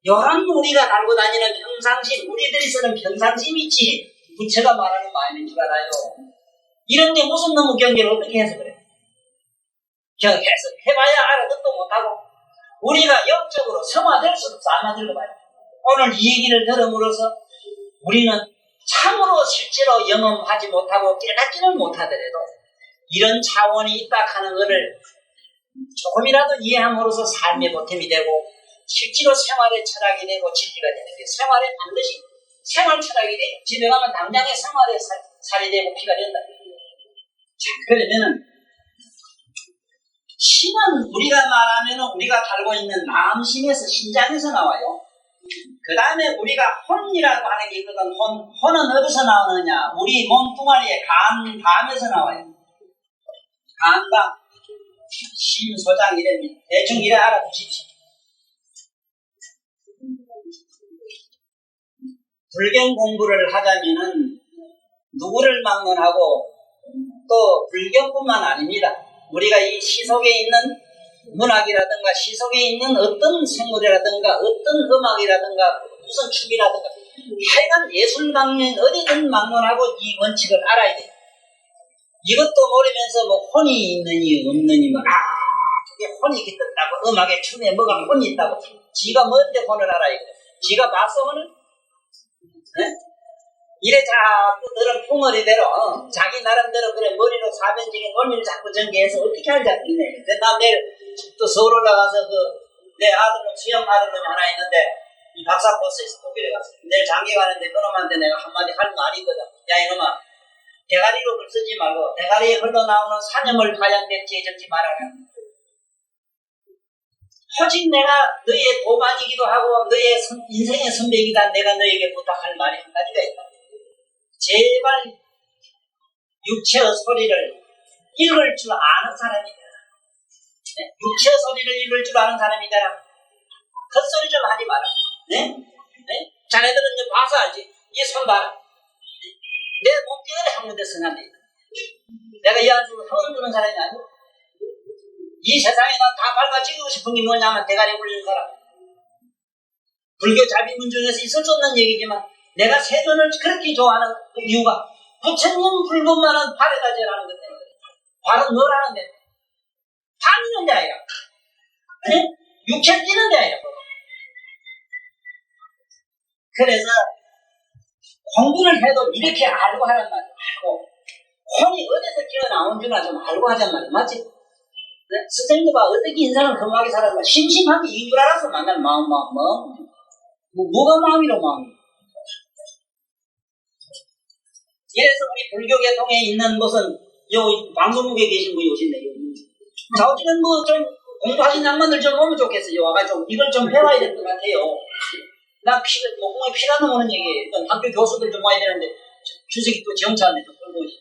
우리가 달고 다니는 평상심, 우리들이 쓰는 평상심이 있지 부처가 말하는 마음인 줄 알아요. 이런데 무슨 놈의 경계를 어떻게 해서 그래? 해봐야 알아듣도 못하고 우리가 영적으로 성화될 수도 없어. 안 만들고 봐요. 오늘 이 얘기를 들음으로써 우리는 참으로 실제로 영험하지 못하고 깨닫지는 못하더라도 이런 차원이 있다 하는 것을 조금이라도 이해함으로써 삶의 보탬이 되고 실제로 생활의 철학이 되고 진리가 되는 게 생활에 반드시 생활 철학이 되고 집에 가면 당장에 생활에 살이 되고 피가 된다. 자, 그러면은 신은 우리가 말하면은 우리가 달고 있는 마음심에서 신장에서 나와요. 그 다음에 우리가 혼이라고 하는 게 있거든. 혼은 어디서 나오느냐? 우리 몸뚱아리의 감에서 나와요. 감각, 심소장 이름이 대충 이래 알아두십시오. 불경 공부를 하자면은 누구를 막론하고 또 불경뿐만 아닙니다. 우리가 이 시속에 있는 문학이라든가 시속에 있는 어떤 생물이라든가 어떤 음악이라든가 무슨 춤이라든가 하여간 예술 강연 어디든 막론하고 이 원칙을 알아야 돼요. 이것도 모르면서 뭐 혼이 있느니 없느니 그게 혼이 있다고 음악에 춤에 뭐가 혼이 있다고 지가 뭔데 혼을 알아야 돼. 지가 봤어 혼을? 네? 이래 자꾸 너는 풍어리대로 자기 나름대로 그래 머리로 사변적인 논리를 자꾸 전개해서 어떻게 하자고 그러네. 나 내일 또 서울 올라가서 내 아들은 수영 아들은 하나 있는데 이 박사 코스에서 독일에 갔어. 내일 장기 가는데 그놈한테 내가 한마디 할 말이 있거든. 야 이놈아 대가리로 글 쓰지 말고 대가리에 흘러나오는 사념을 가양대지에 적지 말아라. 오직 내가 너의 도반이기도 하고 너의 인생의 선배이기다. 내가 너에게 부탁할 말이 한 가지가 있다. 제발 육체의 소리를 읽을 줄 아는 사람이다. 육체의 소리를 읽을 줄 아는 사람이다. 헛소리 좀 하지 마라. 네? 자네들은 이제 봐서 알지. 이 손 봐라. 내 몸뚱이를 한 군데 쓰는데 내가 이 안쪽으로 손을 드는 사람이 아니고 이 세상에 난 다 밟아 찍고 싶은 게 뭐냐면 대가리 굴리는 사람. 불교 자비문 중에서 있을 수 없는 얘기지만 내가 세존을 그렇게 좋아하는 이유가 부처님 불법만은 발에다 제라는 것 때문에. 발은 뭐라는 데 파는 데 아니라 네? 육체 뛰는 데 아니라. 그래서 공부를 해도 이렇게 알고 하란 말이야. 알고 혼이 어디서 기어나온 줄만 좀 알고 하란 말이야. 맞지? 네? 선생님도 봐. 어떻게 인생을 건강하게 살았나. 심심하게 이긴 줄 알았어. 만날 마음. 뭐가 마음이로 마음이. 이래서 우리 불교 계통에 있는 것은 요 방송국에 계신 분이 오신대. 자우지는 뭐 좀 공부하신 양반들 좀 오면 좋겠어요. 와가 좀 이걸 좀 해와야 될 것 같아요. 나 목공에 피가 나오는 얘기예요. 학교 교수들 좀 와야 되는데 주석이 또 지원차한테 좀 끌고 오시.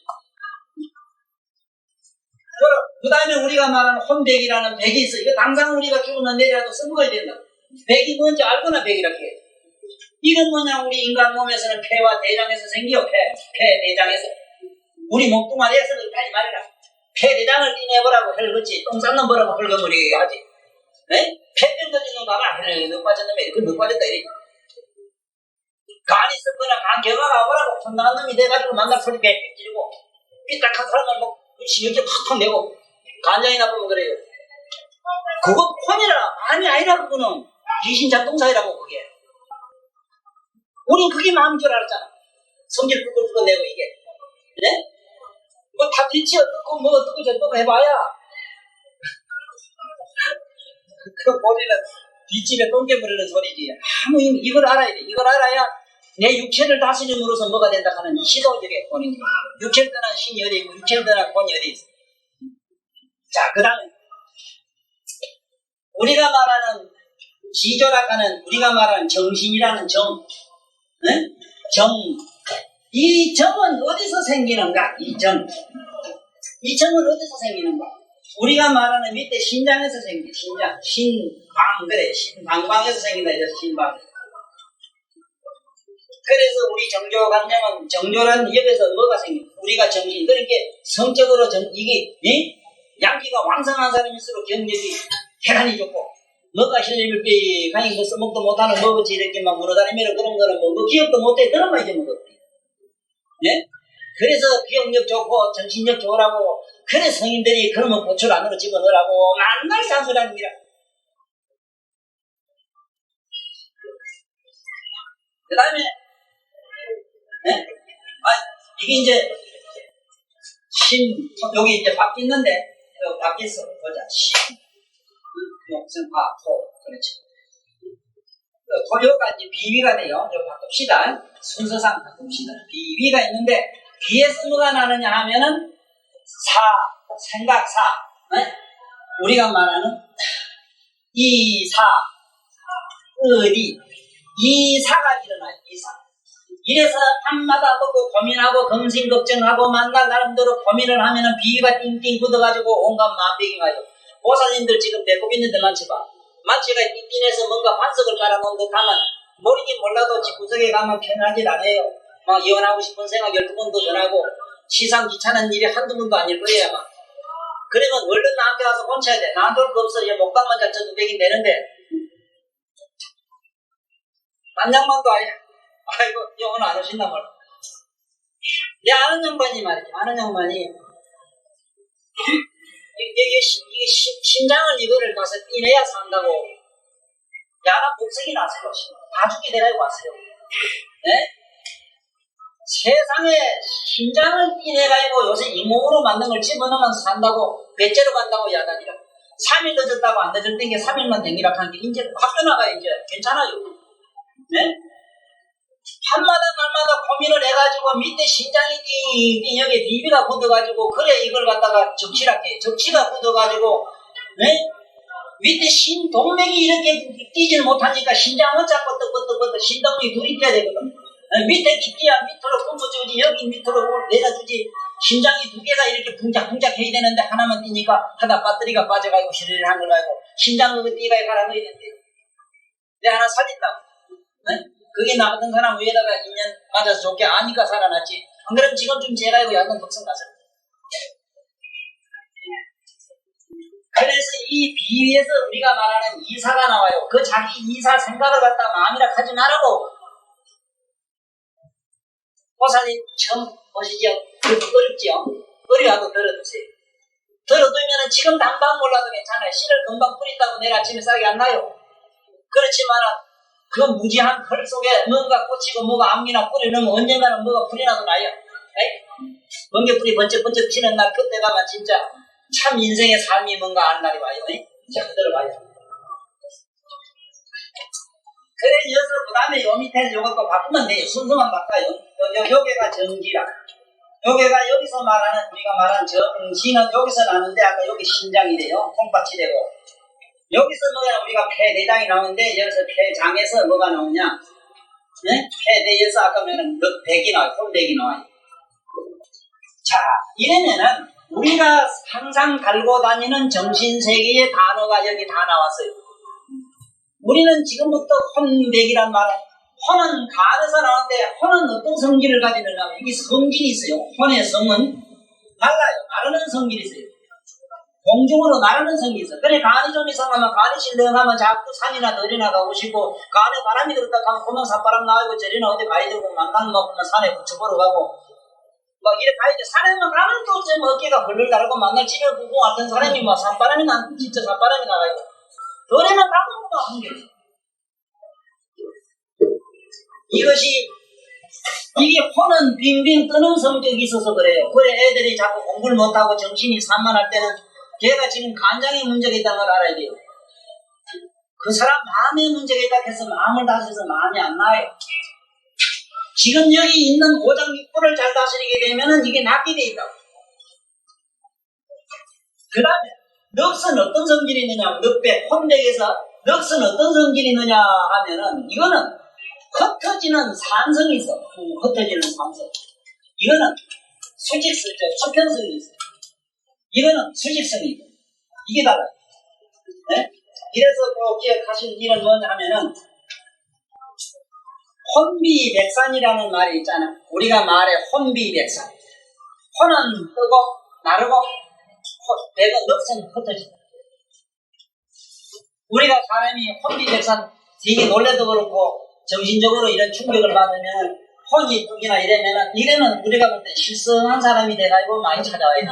그 다음에 우리가 말하는 혼백이라는 백이 있어. 이거 당장 우리가 죽으면 내일이라도 써먹어야 된다. 백이 뭔지 알거나 백이라고 해. 이건 뭐냐, 우리 인간 몸에서는 폐와 대장에서 생겨. 폐, 대장에서. 우리 몸뚱아리에서는 이렇게 말해라. 폐, 대장을 띠내보라고 헐거지. 똥 싼 놈 보라고 헐거머리게 하지. 네? 폐병 걸린 놈 봐봐. 너 빠졌는데, 너 빠졌다, 이래. 간이 썩거나 간 경화가 오라고 천당한 놈이 돼가지고 만날 소리 배 찌르고, 삐딱한 사람을 뭐, 이렇게 팍팍 내고, 간장이 나쁘면 그래요. 그거 혼이라, 아니 아니라 그거는 귀신 잡동사이라고 그게. 우린 그게 마음인 줄 알았잖아. 성질 끄고 내고 이게. 네? 뭐 다 빛이 어떻고 뭐 어떻고 저떻고 해봐야 그 머리는 뒷집에 똥개 부리는 소리지. 아무 이걸 알아야 돼. 이걸 알아야 내 육체를 다스림으로써 뭐가 된다 하는 시도적인 본인. 육체를 떠난 신이 어디 있고 육체를 떠난 본이 어디 있어. 자, 그 다음에 우리가 말하는 지조라고 우리가 말하는 정신이라는 정. 네? 정. 이 정은 어디서 생기는가? 이 정은 어디서 생기는가? 우리가 말하는 밑에 신장에서 생기. 신장. 신방. 그래. 신방방에서 생긴다. 이제 신방. 그래서 우리 정조관념은 정조라는 옆에서 뭐가 생겨? 우리가 정신. 그러니까 성적으로 이게 양기가 왕성한 사람일수록 경력이 대단히 좋고 뭐가 힐리를 빼가니 뭐 써먹도 못하는 뭐지 이렇게만 물어다니면 그런 거는 뭐 기억도 못해. 그런 거 이제 뭐 네? 그래서 기억력 좋고 정신력 좋으라고 그래 성인들이 그러면 보출 안으로 집어넣으라고 만날 잔소리하는 거야. 그 다음에 네? 이게 이제 여기 이제 바퀴 있는데 여기 바퀴 있어. 보자. 용성화 토. 그렇죠. 토요가 이제 비위가 돼요. 이거 바꿉시다. 순서상 바꿉시다. 비위가 있는데 비에서 뭐가 나느냐 하면은 생각사. 네? 우리가 말하는 이사, 의리, 이사가 일어나요. 이사. 이래서 밤마다 보고 고민하고 검신 걱정하고 만날 나름대로 고민을 하면은 비위가 띵띵 굳어가지고 온갖 마음백이 가요. 보살님들 지금 배꼽 있는데 만져봐. 만지가 띵띵해서 뭔가 반석을 깔아놓은 듯 하면 모르긴 몰라도 집 구석에 가면 편하질 않아요. 막 이혼하고 싶은 생각 12번도 전하고 시상 귀찮은 일이 한두 번도 아닐 거예요 아마. 그러면 얼른 나한테 와서 곤쳐야 돼. 나한테 올 거 없어. 목당만 잘 쳐도 되긴 되는데 단장만도 아니야. 아이고 영혼 안 오신단 말이야. 내 아는 양반이 말이지. 아는 양반이 이게 신장을 이거를 가서 띠내야 산다고. 야, 나 목색이 나세요. 다 죽게 되라고 왔어요. 네? 세상에 심장을 띠내가지고 요새 잇몸으로 만든 걸 집어넣으면 산다고 배째로 간다고 이야기하니까 3일 늦었다고 안 늦을 땐게 3일만 댕기라 하는 게 이제 바뀌어나가 이제 괜찮아요. 네? 밤마다 날마다 고민을 해가지고 밑에 심장이 띵띵 여기 비비가 굳어가지고 그래 이걸 갖다가 적치가 굳어가지고 네? 밑에 동맥이 이렇게 뛰질 못하니까 심장은 자꾸 끄떡끄떡 심동이 둘이 뛰어야 되거든. 밑에 깊이야 밑으로 뿜어주지 여기 밑으로 내려주지 심장이 두 개가 이렇게 붕작붕작 해야 되는데 하나만 뛰니까 하다 배터리가 빠져가지고 시리를 한 걸 가지고 심장으로 뛰가 가라 넣어야 된대. 내 하나 살린다고. 네? 그게 나같은 사람 위에다가 2년 맞아서 좋게 아니까 살아났지. 안 그러면 지금쯤 제가 이거 약간 독성 갔을 거예요. 그래서 이 비유에서 우리가 말하는 이사가 나와요. 그 자기 이사 생각을 갖다 마음이라 하지 말라고. 보살님 처음 보시죠? 어렵지요? 어려워도 들어두세요. 들어두면 지금 당장 몰라도 괜찮아요. 씨를 금방 뿌린다고 내일 아침에 싹이 안 나요. 그렇지만 그 무지한 털 속에 뭔가 꽂히고 뭐가 암기나 뿌리 넣으면 언젠가는 뭐가 뿌리 나도 나요. 멍게 뿌리 번쩍번쩍 피는 날 그때 가면 진짜 참 인생의 삶이 뭔가 아는 날이 와요. 자, 들어봐요. 그래, 여기서 그 다음에 요 밑에 요것도 바꾸면 돼요. 순서만 바꿔요. 여기가 정지라. 여기서 말하는, 우리가 말하는 정지는 여기서 나는데, 아까 여기 심장이래요. 콩팥이 되고. 여기서 뭐가 우리가 폐대장이 나오는데, 여기서 폐장에서 뭐가 나오냐. 네? 폐대에서 아까 말하는 백이 나와요. 홀백이 나와요. 자, 이러면은, 우리가 항상 달고 다니는 정신세계의 단어가 여기 다 나왔어요. 우리는 지금부터 혼백이란 말은 혼은 간에서 나오는데 혼은 어떤 성질을 가지느냐 하면 이게 성질이 있어요. 혼의 성은 달라요. 나르는 성질이 있어요. 공중으로 나르는 성질이 있어요. 그래 간이 좀 이상하면 간이 실려가면 자꾸 산이나 들이나 가고 싶고 간에 바람이 들었다 가면 보면 산바람 나오고 저리나 어디 가야 되고 만나면 먹으면 산에 붙여보러 가고 막 이렇게 가야지. 산에만 가면 또 좀 어깨가 벌벌 달고 만날 집에 보고 왔던 사람이 막 산바람이 진짜 산바람이 나가요. 노래만 가면 뭐 아픈 게 없어. 이게 혼은 빙빙 뜨는 성격이 있어서 그래요. 그래 애들이 자꾸 공부를 못하고 정신이 산만할 때는 걔가 지금 간장에 문제가 있다는 걸 알아야 돼요. 그 사람 마음에 문제가 있다고 해서 마음을 다스려서 마음이 안 나요. 지금 여기 있는 오장육부를 잘 다스리게 되면은 이게 낫게 돼 있다고. 그 다음에 넋은 어떤 성질이 있느냐, 넋배, 혼백에서 넋은 어떤 성질이 있느냐 하면은 이거는 흩어지는 산성이 있어. 흩어지는 산성. 이거는 수평성이 있어. 이거는 수직성이 있어. 이게 달라요. 네? 그래서 또 기억하실 일은 뭐냐 하면은 혼비백산이라는 말이 있잖아. 우리가 말해 혼비백산. 혼은 뜨고 나르고 배가 넋은 흩어진다. 우리가 사람이 혼비백산 되게 놀래도 그렇고 정신적으로 이런 충격을 받으면 혼이 뜨기나 이러면 우리가 볼 때 실성한 사람이 돼가지고 많이 찾아와야 돼.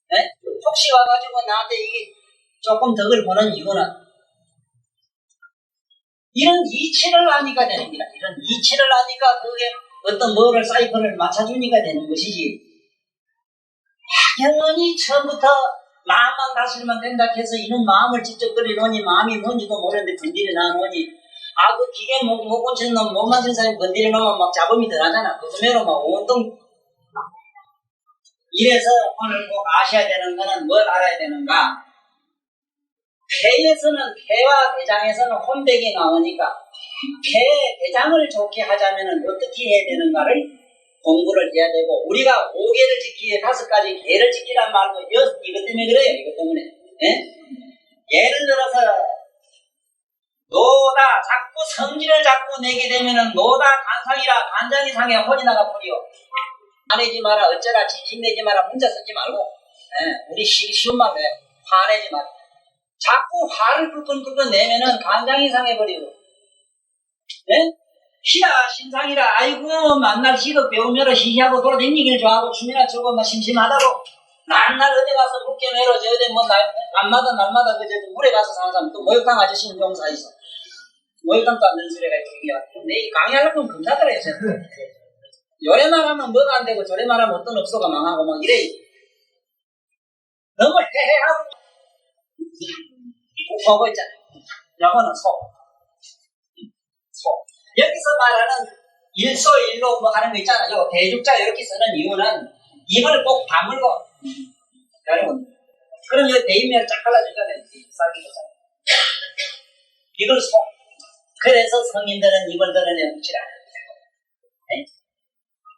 네? 혹시 와가지고 나한테 이게 조금 덕을 보는 이유는 이런 이치를 아니까 되는 거야. 이런 이치를 아니까 그게 어떤 뭐를 사이클을 맞춰주니까 되는 것이지. 당연히 처음부터 마음만 다스리면 된다 해서 이런 마음을 직접 그리노니 마음이 뭔지도 모르는데 건드려 나오니 그 기계 못 고치는 놈, 못 맞은 사람이 건드려 놓으면 막 잡음이 들어가잖아. 그러면 막 온통 이래서 오늘 꼭 아셔야 되는 거는 뭘 알아야 되는가? 폐에서는 폐와 대장에서는 혼백이 나오니까 폐, 대장을 좋게 하자면 어떻게 해야 되는가를 공부를 해야 되고 우리가 5개를 지키기 위해 5가지 개를 지키란 말도 이것 때문에 그래요. 이것 때문에. 예? 예를 들어서 노다 자꾸 성질을 자꾸 내게 되면은 노다 간상이라 간장이 상해 혼이 나가 버려. 화내지 마라 어쩌라 진심내지 마라 문자 쓰지 말고 우리 쉬운 말로 해요. 화내지 마라. 자꾸 화를 끄끈끄끈 내면은 간장이 상해버리고 희야 신상이라 아이고 만날 시도 배우면은 희희하고 돌아다니기를 좋아하고 춤이나 추고 막 심심하다고 날날 어디 가서 묵게 내려 저 어디 뭐 날마다 그저 물에 가서 사는 사람 또 목욕탕 아저씨는 용사 있어. 목욕탕도 안 되는 소리가 있고 내일 강의하려면 금사더라 했어요. 요래 말하면 뭐가 안 되고 저래 말하면 어떤 업소가 망하고 막 이래. 너무 해해하고 속 있잖아요. 영어는 속. 여기서 말하는 일소일로 뭐 하는 거 있잖아요. 대죽자 이렇게 쓰는 이유는 입을 꼭 다물고 여러분 그럼 이 대입면을 쫙 갈라주잖아요. 이걸 속. 그래서 성인들은 입을 드러내지 않아요. 네?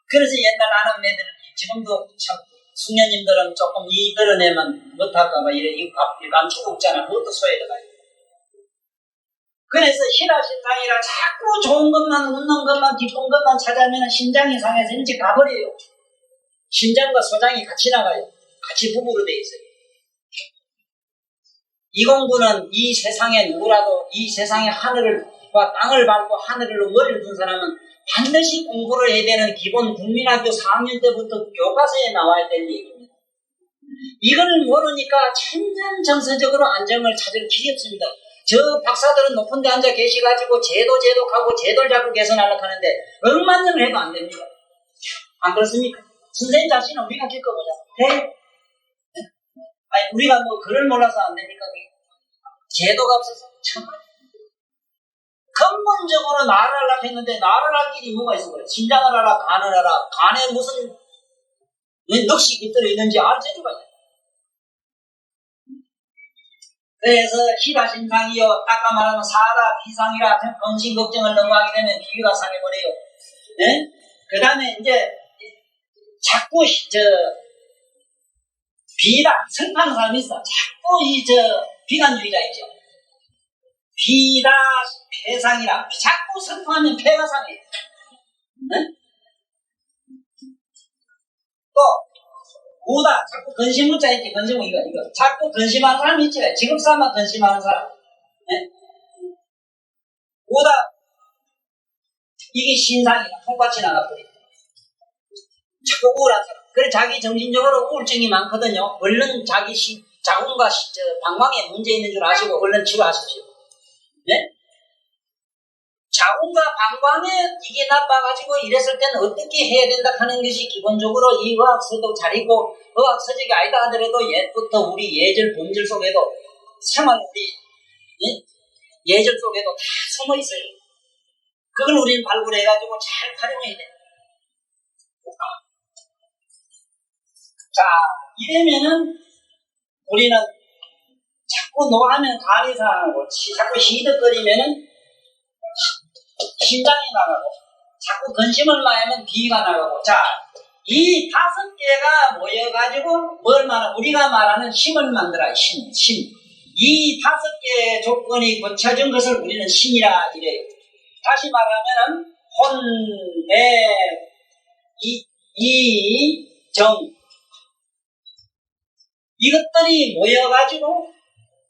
그래서 옛날 아남매들은 지금도 참 숙녀님들은 조금 이 드러내면 못할까봐 이래 입 감추고 웃잖아. 그것도 소에 들어가요. 그래서 신하신상이라 자꾸 좋은 것만 웃는 것만 기쁜 것만 찾아내면 신장이 상해서 일찍 가버려요. 신장과 소장이 같이 나가요. 같이 부부로 돼 있어요. 이 공부는 이 세상에 누구라도 이 세상의 하늘과 땅을 밟고 하늘로 머리를 둔 사람은 반드시 공부를 해야 되는 기본 국민학교 4학년 때부터 교과서에 나와야 될 얘기입니다. 이걸 모르니까 천연정서적으로 안정을 찾을 길이 없습니다. 저 박사들은 높은 데 앉아 계시가지고 제도하고 제도를 자꾸 개선하려고 하는데 억만 년을 해도 안 됩니다. 안 그렇습니까? 선생님 자신은 우리가 겪어보자. 네? 아니 우리가 뭐 글을 몰라서 안 됩니까? 제도가 없어서 참 근본적으로 나를 하려고 했는데 나를 할 길이 뭐가 있어? 신장을 하라, 간을 하라. 간에 무슨 넋이 깃들어 있는지 알 재주가 있어요. 그래서 희다신상이요. 아까 말하면 사다 비상이라 헌신 걱정을 너무 하게 되면 비위가 상해버려요. 네? 그 다음에 이제 자꾸 비다 슬퍼하는 사람이 있어. 자꾸 비관주의자 있죠. 비다 폐상이라 자꾸 슬퍼하면 폐가 상해. 네? 또 오다 자꾸 근심문자 있지. 근심문 이거 자꾸 근심하는 사람이 있지. 지급사만 근심하는 사람. 네? 오다 이게 신상이다. 손같이 나가버려. 자꾸 우울한 사람. 그래 자기 정신적으로 우울증이 많거든요. 얼른 자기 자궁과 방광에 문제 있는 줄 아시고 얼른 치료하십시오. 네? 자궁과 방광에 이게 나빠가지고 이랬을 때는 어떻게 해야 된다 하는 것이 기본적으로 이 의학서도 잘 있고 의학서적이 아니다 하더라도 옛부터 우리 예절 본질 속에도 생활 우리 예절 속에도 다 숨어 있어요. 그걸 우리는 발굴해가지고 잘 활용해야 돼요. 자, 이러면은 우리는 자꾸 노하면 간이 상하고 자꾸 시득거리면은 심장이 나가고 자꾸 근심을 많이 하면 비위가 나가고 자, 이 5개가 모여가지고 뭘 말하는 우리가 말하는 힘을 만들어요. 힘. 이 5개의 조건이 갖춰진 것을 우리는 신이라 이래요. 다시 말하면은 혼, 내, 정 이것들이 모여가지고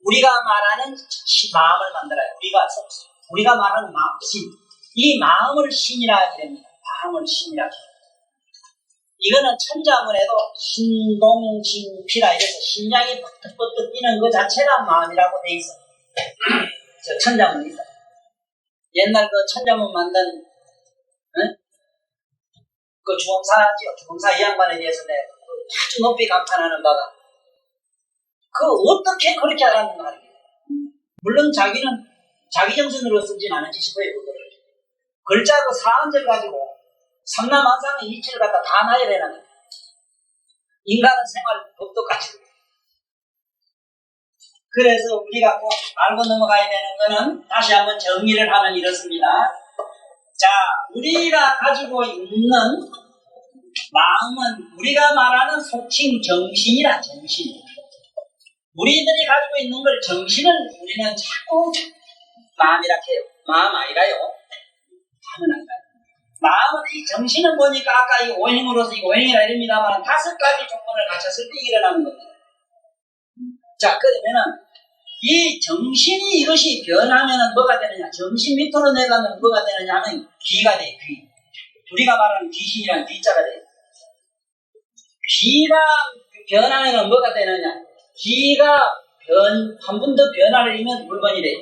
우리가 말하는 마음을 만들어요. 우리가 말하는 마음, 신. 이 마음을 신이라 이랍니다. 마음을 신이라. 이거는 천자문에도 신동신피라 이래서 심장이 뻗떡뻗떡 뛰는 그 자체가 마음이라고 돼 있어. 저 천자문이 있어. 옛날 그 천자문 만든 그 주검사 이 양반에 대해서 내가 아주 높이 감탄하는 바가 어떻게 그렇게 알았는가 하는 거예요. 물론 자기는 자기 정신으로 쓰진 않았지 싶어요. 그거를. 글자 그 사한절 가지고 삼라만상의 이치를 갖다 다 나열해놨는 거예요. 인간은 생활 법도 가지고. 그래서 우리가 꼭 알고 넘어가야 되는 거는 다시 한번 정리를 하면 이렇습니다. 자, 우리가 가지고 있는 마음은 우리가 말하는 속칭 정신이라 정신. 우리들이 가지고 있는 걸 정신을 우리는 자꾸 마음이라 해요. 마음 아니라요. 마음은 아니라요. 마음은 이 정신을 보니까 아까 이 오행으로서 이 오행이라 이럽니다만 5가지 조건을 갖췄을 때 일어나는 겁니다. 자, 그러면은 이 정신이 이것이 변하면은 뭐가 되느냐? 정신 밑으로 내려가면 뭐가 되느냐 하면 귀가 돼, 귀. 우리가 말하는 귀신이라는 귀자가 돼요. 귀가 변하면은 뭐가 되느냐? 귀가 한 번 더 변화를 이면 물건이 돼요.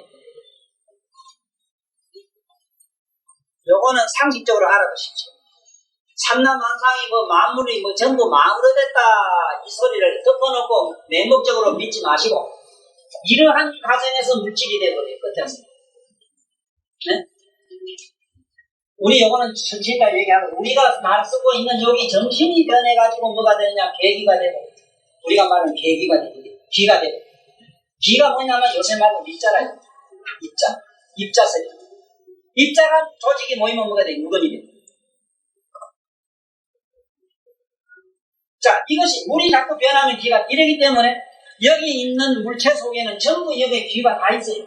요거는 상식적으로 알아두십시오. 삼라만상이 뭐 만물이 뭐 전부 마음으로 됐다 이 소리를 덮어놓고 맹목적으로 믿지 마시고 이러한 과정에서 물질이 되버려요. 끝에서. 네? 우리 요거는 천천히 얘기하고 우리가 말 쓰고 있는 여기 정신이 변해가지고 뭐가 되느냐 계기가 되고 우리가 말하는 계기가 되고 기가 되고 기가 뭐냐면 요새 말로 입자라요. 입자세요. 입자가 조직이 모이면 뭐가 돼? 물건이 돼. 자, 이것이 물이 자꾸 변하면 기가 이러기 때문에 여기 있는 물체 속에는 전부 여기에 기가 다 있어요.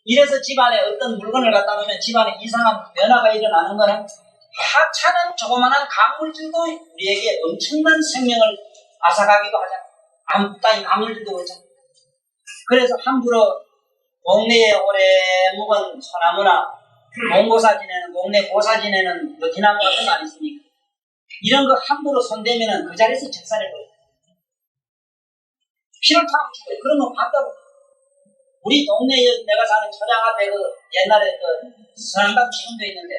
이래서 집안에 어떤 물건을 갖다 놓으면 집안에 이상한 변화가 일어나는 거는 하찮은 조그마한 강물질도 우리에게 엄청난 생명을 앗아가기도 하잖아요. 아무 따윈 강물질도 그렇잖아요. 그래서 함부로 동네에 오래 묵은 소나무나 공고사 지내는 동네 고사 지내는 느티나무 같은 거 아니습니까? 이런 거 함부로 손대면은 그 자리에서 적살해버려요. 피를 타고 죽어요. 그러면 봤다고. 우리 동네에 내가 사는 초장 앞에 그 옛날에 그 선암강 지금도 있는데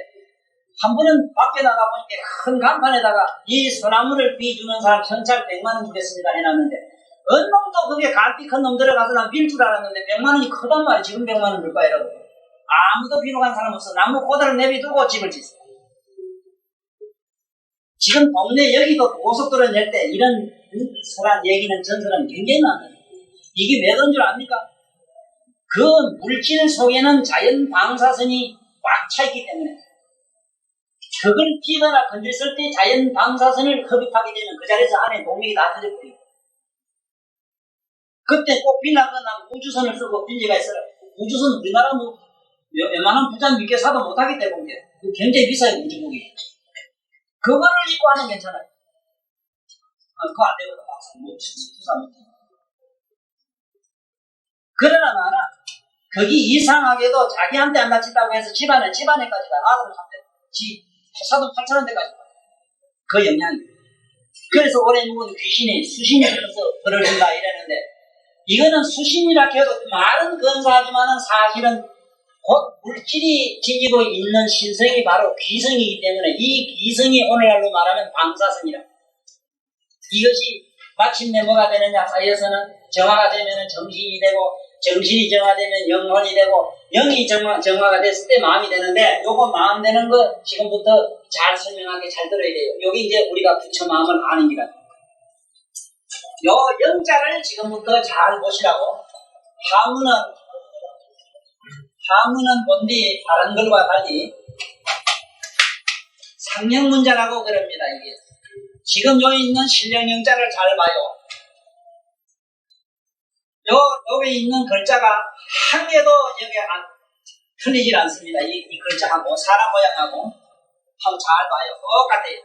한 번은 밖에 나가보니까 큰 간판에다가 이 소나무를 비주는 사람 현찰 100만 원 주겠습니다 해놨는데 어느 놈도 그게 갈피 큰 놈 들어가서 난 빌 줄 알았는데 100만 원이 크단 말이야. 지금 100만 원 줄까 이러고 아무도 비로 간 사람 없어. 나무 고다를 내비두고 집을 짓어. 지금 동네 여기도 고속도로 낼 때 이런 소란 얘기는 전설은 굉장히 많아요. 이게 왜 그런 줄 압니까? 그 물질 속에는 자연 방사선이 꽉 차있기 때문에 그걸 끼거나 건드렸을 때 자연 방사선을 흡입하게 되면 그 자리에서 안에 동맥이 다 터져버려요. 그때 꼭 빌라거나 우주선을 쓰고 빌리가 있어요. 우주선 우리나라 뭐 웬만한 부자 믿게 사도 못하기 때문에 굉장히 비싸요. 우주복이. 그거를 입고 하면 괜찮아요. 그거 안 되거든. 뭐 투사 못해. 그러나 나는 거기 이상하게도 자기한테 안 다친다고 해서 집안에까지 다 아들을 한대. 사돈 8,000원대까지 그 영향이. 그래서 오래 묵은 귀신이 수신이 들어서 벌어진다 이랬는데 이거는 수신이라 해도 말은 근사하지만은 사실은 곧 물질이 지니고 있는 신성이 바로 귀성이기 때문에 이 귀성이 오늘날로 말하면 방사선이라. 이것이 마침내 뭐가 되느냐 사이에서는 정화가 되면 정신이 되고 정신이 정화되면 영혼이 되고 영이 정화가 됐을 때 마음이 되는데 요거 마음 되는 거 지금부터 잘 설명하게 잘 들어야 돼요. 여기 이제 우리가 부처 마음을 아는 기라. 요 영자를 지금부터 잘 보시라고. 하무는 본디 다른 걸과 달리 상명문자라고 그럽니다. 이게 지금 여기 있는 신령영자를 잘 봐요. 여기 있는 글자가 한 개도 여기 틀리질 않습니다. 이 글자하고 사람 모양하고 한번 잘 봐요. 똑같아요.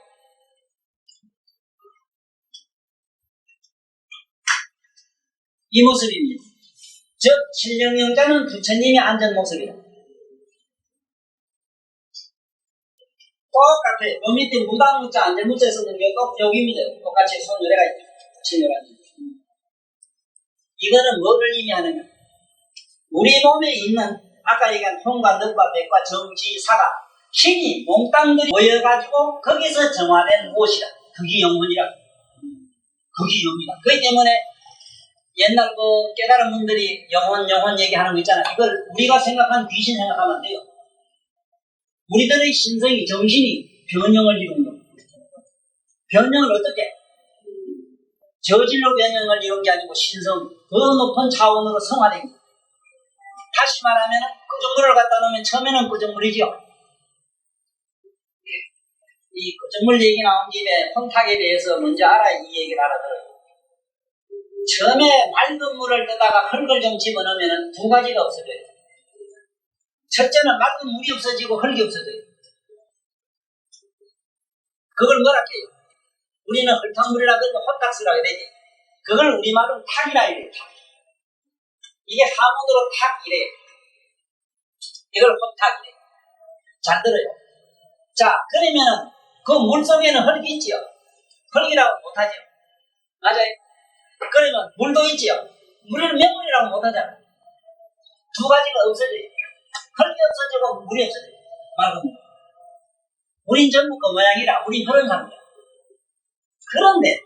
이 모습입니다. 즉 신령영자는 부처님이 앉은 모습이다. 똑같아요. 요 밑에 무당문자 안전문자에 쓰는 게 여기입니다. 똑같이 손으로가 친절하죠. 이거는 뭐를 의미하느냐? 우리 몸에 있는 아까 얘기한 흉과 늑과 백과 정지, 사가 힘이 몽땅들이 모여가지고 거기서 정화된 무엇이다. 그게 영혼이라. 그게 영이다. 그렇기 때문에 옛날 그 깨달은 분들이 영혼 얘기하는 거 있잖아. 이걸 우리가 생각한 귀신 생각하면 안 돼요. 우리들의 신성이 정신이 변형을 이룬 거. 변형을 어떻게? 저질로 변형을 이룬 게 아니고 신성, 더 높은 차원으로 성화된 거. 다시 말하면 끄정물을 갖다 놓으면 처음에는 끄정물이죠. 이 끄정물 얘기 나온 김에 혼탁에 대해서 먼저 이 얘기를 알아들어요. 처음에 맑은 물을 떠다가 흙을 좀 집어넣으면 두 가지가 없어져요. 첫째는 맑은 물이 없어지고 흙이 없어져요. 그걸 뭐라 해요? 우리는 흙탕물이라 그러고 헛탁수라고 해야 되지. 그걸 우리말로 탁이라 해요. 탁. 이게 하문으로 탁이래요. 이걸 헛탁이래요. 잘 들어요. 자, 그러면 그 물 속에는 흙이 있지요. 흙이라고 못하죠. 맞아요. 그러면 물도 있지요. 물을 명물이라고 못하잖아. 두 가지가 없어져요. 흙이 없어지고 물이 없어져요. 맑은 물. 우린 전부 그 모양이라 우린 그런 사람이야. 그런데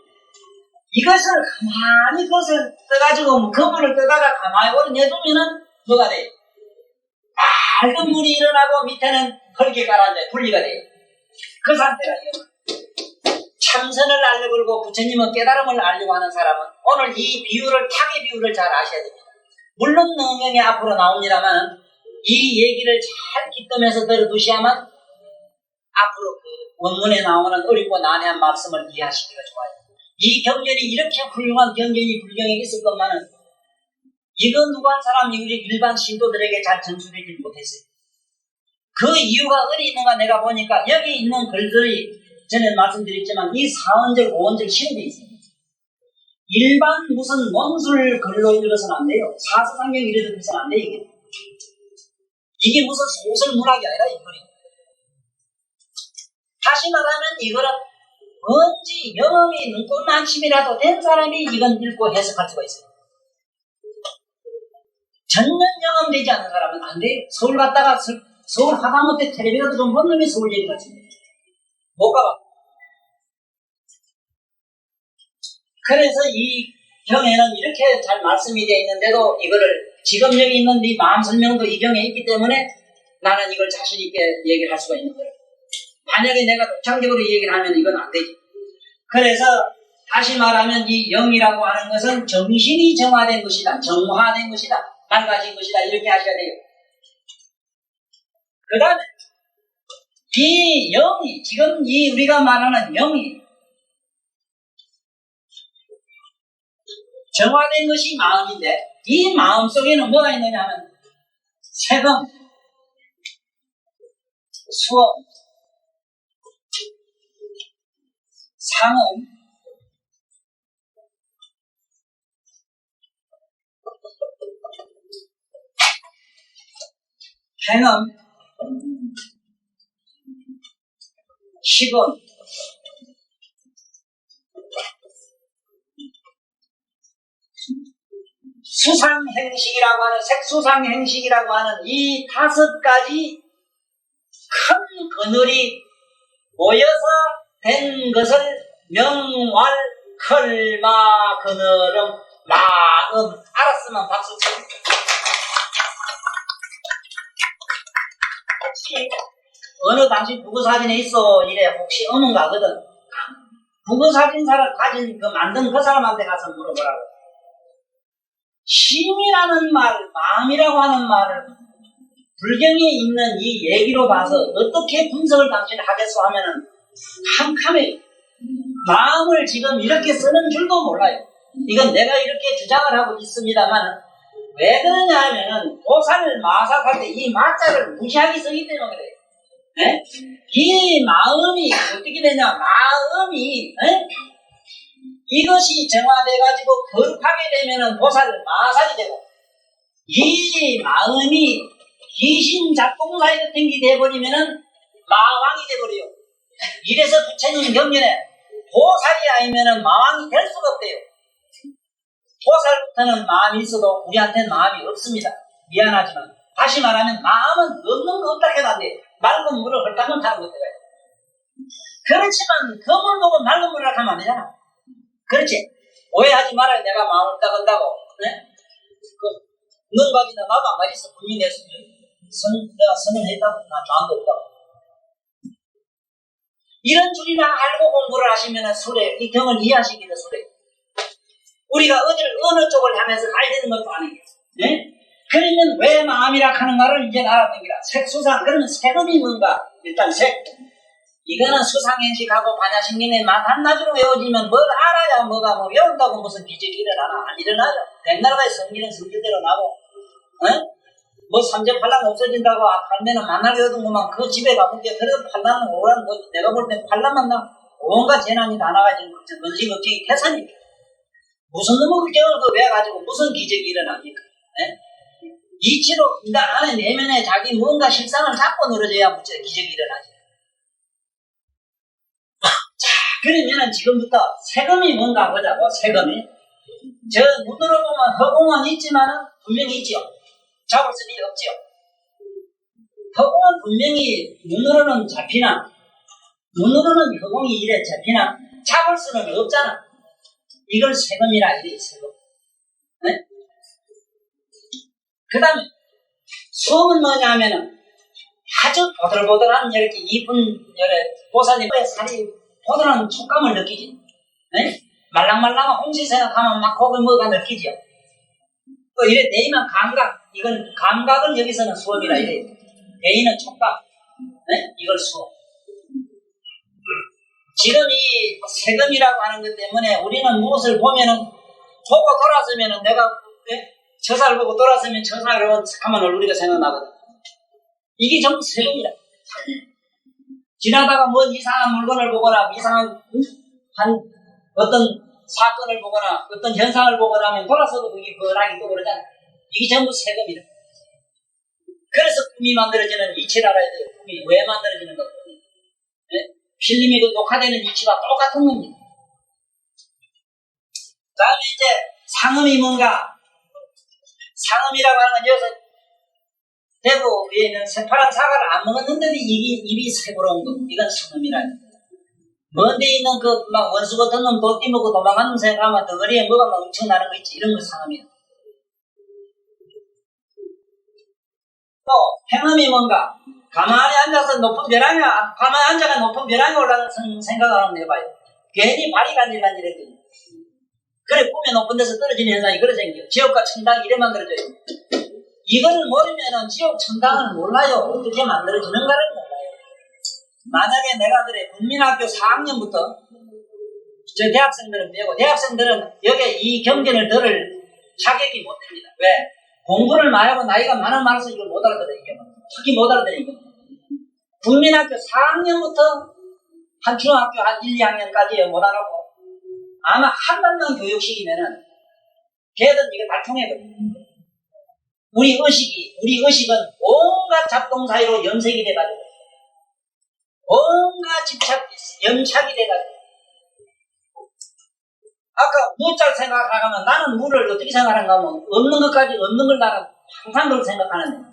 이것을 가만히 그것을 떠가지고 그물을 떠다가 가만히 오려내두면은 뭐가 돼요? 맑은 물이 일어나고 밑에는 흙이 가라앉아 분리가 돼요. 그 상태가 참선을 알려고 부처님은 깨달음을 알려고 하는 사람은 오늘 이 비유를 탁의 비유를 잘 아셔야 됩니다. 물론 능경이 앞으로 나옵니다만 이 얘기를 잘 깃들면서 들어두셔야만 앞으로 그 원문에 나오는 어렵고 난해한 말씀을 이해하시기가 좋아요. 이 경전이 이렇게 훌륭한 경전이 불경에 있을 것만은 이거 누구 한 사람이 우리 일반 신도들에게 잘 전수되지 못했어요. 그 이유가 어디 있는가 내가 보니까 여기 있는 글들이 전에 말씀드렸지만 이 4원절, 5원절 실험이 있습니다. 일반 무슨 원술 글로 읽어서는 안 돼요. 사서상경 이래서 읽어서는 안 돼요. 이게 무슨 소설 문학이 아니라 이거예요. 다시 말하면 이거는 뭔지 영험이 눈꽃만심이라도 된 사람이 이건 읽고 해석할 수가 있어요. 전면 영험되지 않은 사람은 안 돼요. 서울 갔다가 서울 하다못해 텔레비라도 좀 본 놈이 서울 얘기 같이 못 가봐. 그래서 이 경에는 이렇게 잘 말씀이 되어 있는데도 이거를 지금 여기 있는 네 마음 설명도 이 경에 있기 때문에 나는 이걸 자신 있게 얘기를 할 수가 있는 거예요. 만약에 내가 독창적으로 얘기를 하면 이건 안 되지. 그래서 다시 말하면 이 영이라고 하는 것은 정신이 정화된 것이다. 정화된 것이다. 맑아진 것이다. 이렇게 하셔야 돼요. 그 다음에 이 영이 지금 이 우리가 말하는 영이 정화된 것이 마음인데 이 마음 속에는 뭐가 있느냐 하면 세금, 수업, 상음, 행음, 식음, 수상행식이라고 하는 색수상행식이라고 하는 이 5가지 큰 그늘이 모여서 된 것을 명왈 클마 그늘음 마음 알았으면 박수 쳐. 혹시 어느 당신 부부사진에 있어 이래 혹시 어는가 하거든. 부부사진사를 가진 그 만든 그 사람한테 가서 물어보라고. 심이라는 말, 마음이라고 하는 말을 불경에 있는 이 얘기로 봐서 어떻게 분석을 당신이 하겠소 하면은 캄캄해요. 마음을 지금 이렇게 쓰는 줄도 몰라요. 이건 내가 이렇게 주장을 하고 있습니다만 왜 그러냐 하면은 보살 마삭할 때 이 마자를 무시하게 쓰기 때문에 그래요. 네? 이 마음이 어떻게 되냐, 마음이 이것이 정화돼가지고 거룩하게 되면은 보살 마삭이 되고 이 마음이 귀신 작동사에 같은 게 돼버리면은 마왕이 돼버려요. 이래서 부처님 경전에 보살이 아니면은 마왕이 될 수가 없대요. 보살부터는 마음이 있어도 우리한테는 마음이 없습니다. 미안하지만 다시 말하면 마음은 없는 거 없다 해도 안 돼요. 맑은 물을 헐떡은 타는 것들이에요. 그렇지만 그 물 보고 맑은 물을 하면 안 되잖아. 그렇지? 오해하지 말아요. 내가 마음을 딱 한다고. 네? 넌 가지나 나도 안 가지서 분명히 냈으면 내가 선을 했다고 나 마음도 없다고. 이런 줄이나 알고 공부를 하시면 수레, 이 경을 이해하시기도 수레. 우리가 어느 쪽을 향해서 가야 되는 것도 아니겠어. 네? 그러면 왜 마음이라 하는가를 이제 알아보기라. 색수상, 그러면 색음이 뭔가? 일단 색. 이거는 수상행식하고 반야신경의 맛 한낮으로 외워지면 뭘 알아야 뭐가 뭐 외운다고 무슨 기적이 일어나나? 안 일어나죠. 백나라의 성기는 성질대로 나고, 뭐 삼재팔랑 없어진다고 팔면은 만날 외우던 것만 그 집에 가볼게. 그래도 팔랑은 오란 뭐 내가 볼 때 팔랑만 나 온갖 재난이 다 나가지고 건식 걱정이 태산이니까. 무슨 놈의 걱정을 그 외워가지고 무슨 기적이 일어납니까? 이치로 인간 안에 내면에 자기 뭔가 실상을 잡고 늘어져야 기적이 일어나지. 자, 그러면은 지금부터 세금이 뭔가 보자고. 세금이 저 눈으로 보면 허공은 있지만은 분명히 있지요. 잡을 수는 없지요. 허공은 분명히 눈으로는 잡히나 눈으로는 허공이 이래 잡히나 잡을 수는 없잖아. 이걸 세금이라 이래 세금. 네? 그 다음에 수업은 뭐냐 하면은 아주 보들보들한 이렇게 이쁜 보살님의 살이 보들한 촉감을 느끼지. 네? 말랑말랑한 홍시 생각하면 막 거기 뭐가 느끼죠. 또 이래 내이면 감각, 이건 감각은 여기서는 수업이라 이래. 대인은 촉감, 네? 이걸 수업. 지금 이 세금이라고 하는 것 때문에 우리는 무엇을 보면은 보고 돌아서면은 내가 저 살 보고 돌아서면 저 살을 하면 우리가 생각나거든. 이게 전부 세금이라. 지나다가 뭔 이상한 물건을 보거나 이상한 어떤 사건을 보거나 어떤 현상을 보거나 하면 돌아서도 그게 번하게 또 그러잖아. 이게 전부 세금이다. 그래서 꿈이 만들어지는 위치를 알아야 돼요. 꿈이 왜 만들어지는 것. 네? 필름이 그 녹화되는 위치가 똑같은 겁니다. 그 다음에 이제 상음이 뭔가? 상음이라고 하는 건 여기서 대구 위에는 새파란 사과를 안 먹었는데도 입이 새부러운 거. 이건 상음이라. 먼데 있는 막 원수 같은 놈 도끼 먹고 도망가는 생각하면 덩어리에 뭐가 막 엄청나는 거 있지. 이런 거 상음이야. 또 행음이 뭔가? 가만히 앉아서 높은 벼랑이, 가만히 앉아가 높은 벼랑이 올라가는 생각을 한번 해봐요. 괜히 발이 간질간질해지죠. 그래, 꿈에 높은 데서 떨어지는 현상이 그래 생겨요. 지옥과 천당이 이래 만들어져요. 이거를 모르면은 지옥, 천당을 몰라요. 어떻게 만들어지는가를 몰라요. 만약에 내가 그래, 국민학교 4학년부터 저 대학생들은 배우고, 대학생들은 여기에 이 경전을 들을 자격이 못 됩니다. 왜? 공부를 많이 하고 나이가 많을수록 이걸 못 알아들어요. 특히 못 알아들으니까. 국민학교 4학년부터 한 중학교 한 1, 2학년까지 못 알아고 아마 한 번만 교육시키면은 걔들 이거 다 통해거든요. 우리 의식은 온갖 잡동사이로 염색이 돼가지고 온갖 염착이 돼가지고 아까 무짤 생각하면 나는 무를 어떻게 생각하는가 하면 없는 것까지 없는 걸 나는 항상 그렇게 생각하는데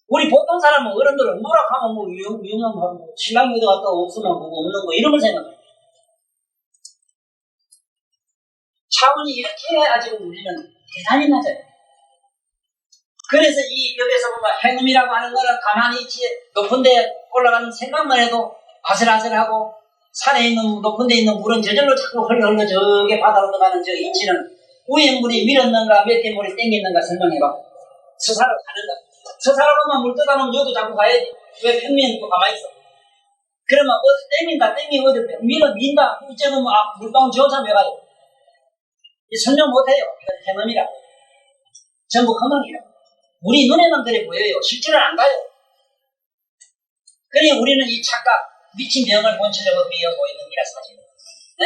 우리 보통 사람은 어른들은 뭐라 하면 뭐 유용한 뭐 신랑무도 갔다 없으면 뭐 없는 거 이런 걸 생각해요. 차원이 이렇게 아직 우리는 대단히 낮아요. 그래서 여기서 보면 행음이라고 하는 거는 가만히 있지 높은 데 올라가는 생각만 해도 아슬아슬하고 산에 있는 높은 데 있는 물은 저절로 자꾸 흘러 저게 바다로 들어가는 저 인치는 위에 물이 밀었는가 몇 개 물이 땡겼는가 설명해봐. 서사로 가는가. 서사로 가면 물 떠다놓으면 여도 자꾸 가야지. 왜 평면이 또 가만히 있어. 그러면 어디 땡기고 어디 민다. 우째는 물방울 저참 해가지고. 설명 못해요. 이건 행음이라. 전부 허망이라. 우리 눈에만 그래 보여요. 실제는 안 가요. 그러니 우리는 이 착각, 미친 병을 본체적으로 미어보고 있는 이라 사실. 네?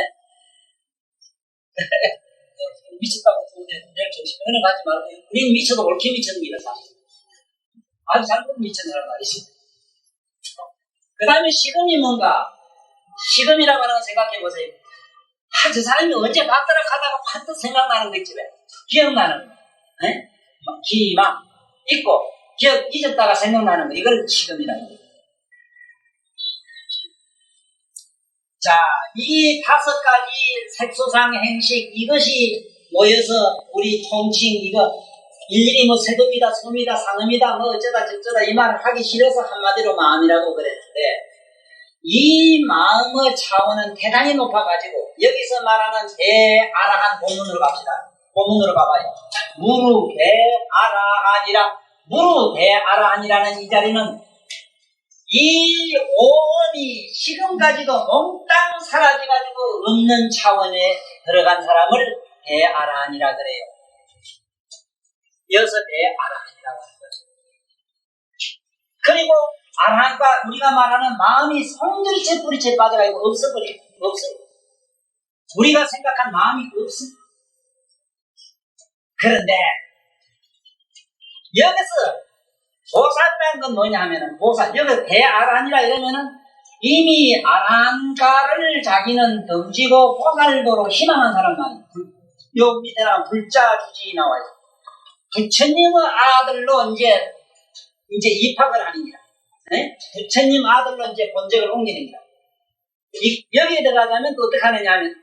미쳤다고 내가 정신 그런 거 하지 말고 우리는 미쳐도 옳게 미쳤는 이라 사실. 아주 잘못 미쳤다는 말이지. 그 다음에 시금이 뭔가? 시금이라고 하는 거 생각해보세요. 저 사람이 언제 봤더라 하다가 판뜻 생각나는 거 있지 왜? 기억나는 거. 네? 기막 있고 기억 잊었다가 생각나는 거. 이걸 시금이라는 거예요. 자, 이 5가지 색소상 행식 이것이 모여서 우리 통칭 이거 일일이 뭐 세금이다 섬이다 상음이다 뭐 어쩌다 저쩌다 이 말을 하기 싫어서 한마디로 마음이라고 그랬는데 이 마음의 차원은 대단히 높아가지고 여기서 말하는 대아라한 본문으로 갑시다. 본문으로 가봐요. 무루 대아라한이라 무루 대아라한이라는 이 자리는 이 오온이 지금까지도 몽땅 사라져가지고 없는 차원에 들어간 사람을 대아라한이라 그래요. 여기서 대아라한이라고 하는 거죠. 그리고 아라한과 우리가 말하는 마음이 송두리째 뿌리째 빠져가지고 없어버려요. 없어요. 우리가 생각한 마음이 없어. 그런데 여기서 보살이라는 건 뭐냐 하면은 보살, 여기 대아라한이라 이러면은 이미 아라한가를 자기는 던지고 보살도로 희망한 사람만 요 밑에는 불자주지 나와요. 부처님의 아들로 이제 입학을 합니다. 네? 부처님 아들로 이제 본적을 옮기는 거야. 여기에 들어가자면 또 어떻게 하느냐 하면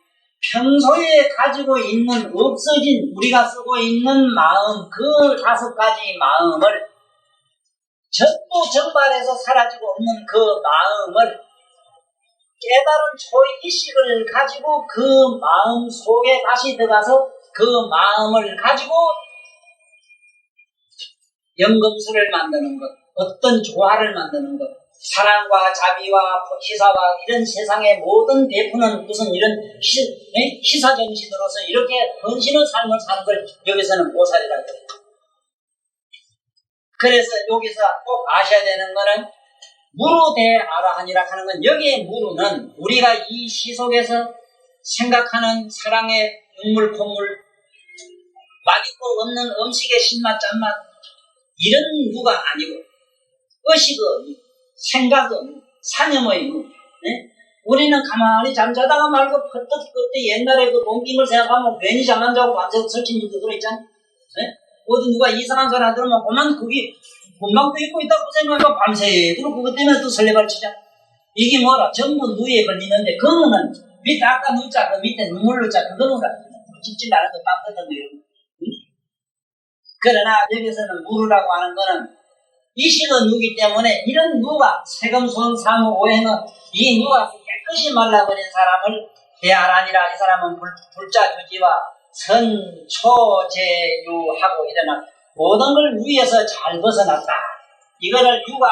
평소에 가지고 있는 없어진 우리가 쓰고 있는 마음 그 5가지 마음을 전부 정발해서 사라지고 없는 그 마음을 깨달은 초의식을 가지고 그 마음 속에 다시 들어가서 그 마음을 가지고 연금술을 만드는 것, 어떤 조화를 만드는 것, 사랑과 자비와 희사와 이런 세상의 모든 베푸는 무슨 이런 희사정신으로서 이렇게 헌신의 삶을 사는 걸 여기서는 보살이라고 해요. 그래서 여기서 꼭 아셔야 되는 거는 무루대아라하니라 하는 건 여기에 무루는 우리가 이 시 속에서 생각하는 사랑의 눈물 콧물 맛있고 없는 음식의 신맛 짠맛 이런 무가 아니고 의식의 무, 생각의 무, 사념의 무. 네? 우리는 가만히 잠자다가 말고 그때 옛날에 그 논김을 생각하면 괜히 잠 안 자고 밤새 설친 일도 들어있잖아. 네? 어디 누가 이상한 소리 하더라면 그만 그게 금방 또 잊고 있다고 생각하면 밤새도록 그것 때문에 또 설레발치자. 이게 뭐라 전부 누에 걸리는데 그거는 밑에 아까 누자 그 밑에 눈물 누자 그거는 찝질 나는 거 땀 거예요. 그러나 여기서는 무르라고 하는 거는 이식의 누기 때문에 이런 누가 세금수원 사무 오행은 이 누가 깨끗이 말라버린 사람을 대하라니라. 이 사람은 불자주지와 선초제유하고 이러나 모든 걸 위에서 잘 벗어났다. 이거를 유가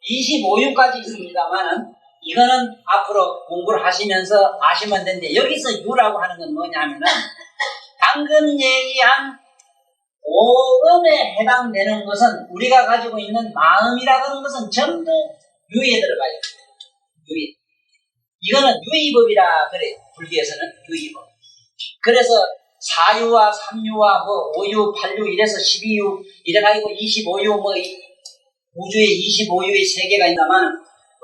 25유까지 있습니다만은 이거는 앞으로 공부를 하시면서 아시면 되는데 여기서 유라고 하는 건 뭐냐면은 방금 얘기한 오음에 해당되는 것은 우리가 가지고 있는 마음이라고 하는 것은 전부 유에 들어가요. 유에. 이거는 유의법이라 그래. 불교에서는 유의법. 그래서 4유와 3유와 뭐 5유, 8유 이래서 12유 이래가지고 25유 뭐 우주에 25유의 세계가 있다만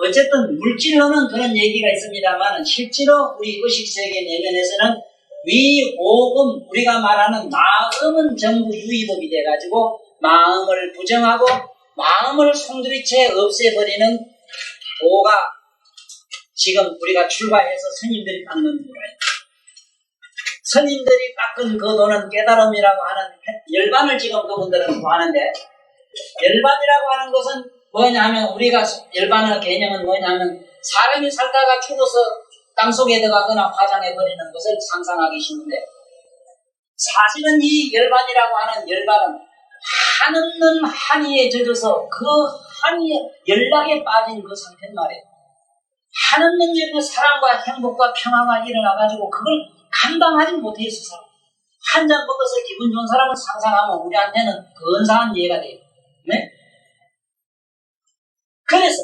어쨌든 물질로는 그런 얘기가 있습니다만 실제로 우리 의식세계 내면에서는 위오금 우리가 말하는 마음은 전부 유의법이 돼가지고 마음을 부정하고 마음을 송두리째 없애버리는 도가 지금 우리가 출가해서 스님들이 닦는 도예요. 스님들이 닦은 그 도는 깨달음이라고 하는 열반을 지금 그분들은 구하는데 열반이라고 하는 것은 뭐냐면 우리가 열반의 개념은 뭐냐면 사람이 살다가 죽어서 땅속에 들어가거나 화장해버리는 것을 상상하기 쉬운데 사실은 이 열반이라고 하는 열반은 한없는 한의에 젖어서 그 한의에 연락에 빠진 그 상태는 말이에요. 한없는 그 사랑과 행복과 평화가 일어나가지고 그걸 감당하지 못해서 한 잔 먹어서 기분 좋은 사람을 상상하면 우리한테는 근사한 예가 돼요. 네? 그래서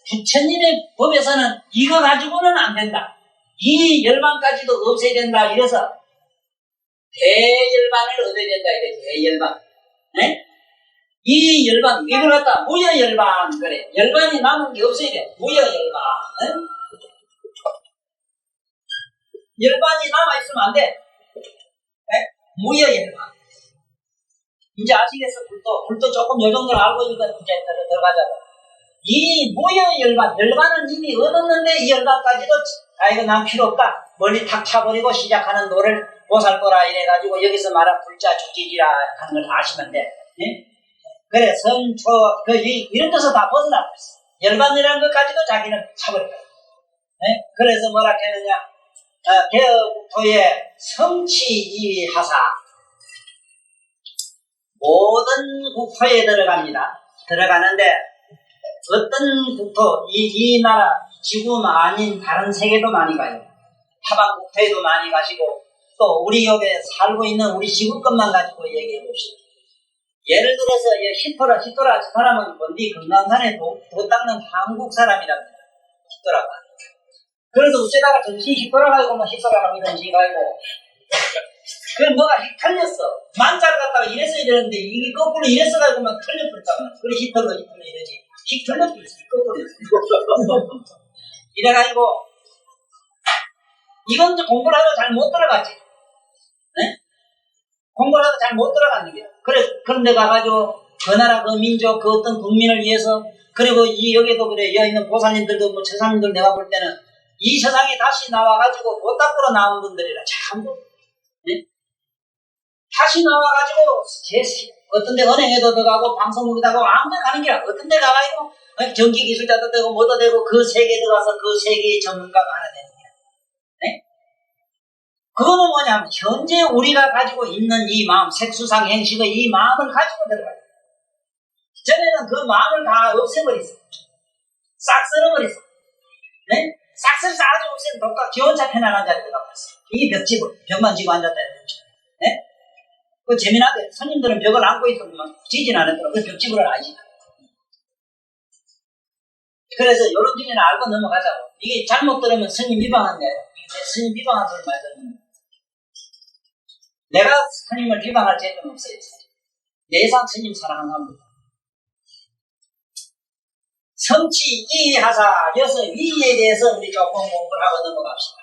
부처님의 법에서는 이거 가지고는 안 된다. 이 열반까지도 없애야 된다. 이래서 대열반을 얻어야 된다. 이래 대열반. 네? 이 열반 이걸 갖다 무여열반 그래. 열반이 남은 게 없어야 돼. 무여열반. 네? 열반이 남아있으면 안 돼. 네? 무여열반. 이제 아시겠어? 불도 조금 요 정도로 알고 있으니까 이제 들어가자고. 이 무여열반, 열반은 이미 얻었는데 이 열반까지도 이거 난 필요 없다. 멀리 탁 차버리고 시작하는 노를 보살거라 이래가지고 여기서 말한 불자주지지라 하는 걸 아시면 돼. 네? 그래 선초 이런 데서 다 벗어나고 있어. 열반이라는 것까지도 자기는 차버렸다. 네? 그래서 뭐라 했느냐 개업토의 성취이하사 모든 국토에 들어가는데 어떤 국토 이 나라 지구만 아닌 다른 세계도 많이 가요. 타방 국토에도 많이 가시고 또 우리 여기에 살고 있는 우리 지구 것만 가지고 얘기해 봅시다. 예를 들어서 히토라 저 사람은 뭔디 금강산에 도 닦는 한국 사람이랍니다. 히토라가. 그래서 어쩌다가 정신이 히토라가고 뭐 히토라가 이런 식이가고 그럼 뭐가 틀렸어. 만자를 갖다가 이래서 이러는데 이게 거꾸로 이래서 가고 막 틀려버렸잖아. 그래 히토라 이러지. 틀려버렸어. 거꾸로 이래가지고 이건 이제 공부를 하다 잘 못 들어갔지. 네? 공부를 하다 잘 못 들어가는 게. 그런데 가가지고 그 나라 그 민족 그 어떤 국민을 위해서 그리고 여기도 그래 여기 있는 보살님들도 뭐 처사님들 내가 볼 때는 이 세상에 다시 나와가지고 보따꾸로 나온 분들이라 참, 네? 다시 나와가지고 어떤 데 은행에도 들어가고 방송국에도 가고 아무데 가는 게 아니라 어떤 데 가가지고 전기 기술자도 되고 뭐도 되고 그 세계에 들어가서 그 세계의 전문가가 하나 되는 거야. 네? 그거는 뭐냐면 현재 우리가 가지고 있는 이 마음, 색수상 행식의 이 마음을 가지고 들어가요. 전에는 그 마음을 다 없애버렸어. 싹 쓸어버렸어. 네? 싹쓸 싸가지고 없애는 독각 기원차 편안한 자리에 들어가 버렸어. 이 벽집을, 벽만 지고 앉았다 이거죠. 네? 그 재미나게 스님들은 벽을 안고 있으면 지진 않았더라고. 그 벽집을 알지. 그래서 요런 중에는 알고 넘어가자고. 이게 잘못 들으면 스님 비방한 거예요. 스님 비방한 소리 많이 듣는 거예요. 내가 스님을 비방할 죄는 없어요. 내상 스님 사랑하는 겁니다. 성취 이하사 여섯 위에 대해서 우리 조금 공부를 하고 넘어갑시다.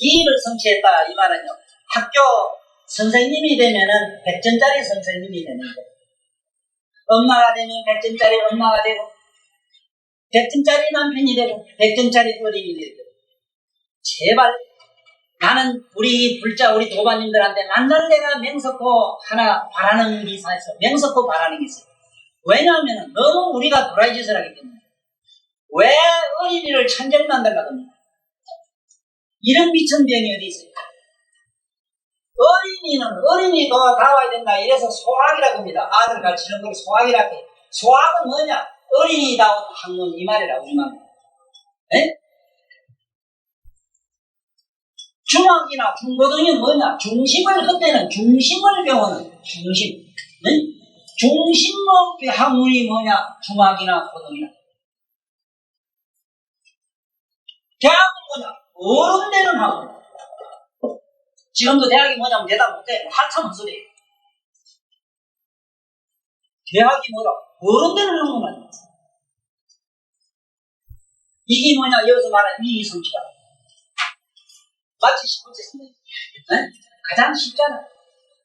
이를 성취했다 이 말은요. 학교 선생님이 되면은 100점짜리 선생님이 되는 거예요. 엄마가 되면 100점짜리 엄마가 되고 100점짜리 남편이 되고 100점짜리 어린이 되고 제발 나는 우리 불자 우리 도반님들한테 만날 내가 명석고 하나 바라는 게 있어요. 명석고 바라는 게 있어요. 왜냐하면 너무 우리가 도라이 짓을 하기 때문에. 왜 어린이를 천재를 만들려고 합니까? 이런 미천병이 어디 있어요? 어린이도 나와야 된다. 이래서 소학이라고 합니다. 아들 가르치는 걸 소학이라고 해요. 소학은 뭐냐? 어린이다운 학문 이 말이라고 이 말. 네? 중학이나 중고등이 뭐냐? 중심을 그때는 중심을 배우는 중심. 네? 중심의 학문이 뭐냐? 중학이나 고등이나. 대학은 뭐냐? 어른 되는 학문. 지금도 대학이 뭐냐면 대답 못해. 한참 헛소리예요. 대학이 뭐라? 어른 되는 학문 아니야. 이게 뭐냐? 여기서 말하는 이성치다. 마치 10번째 선생님. 네? 가장 쉽잖아.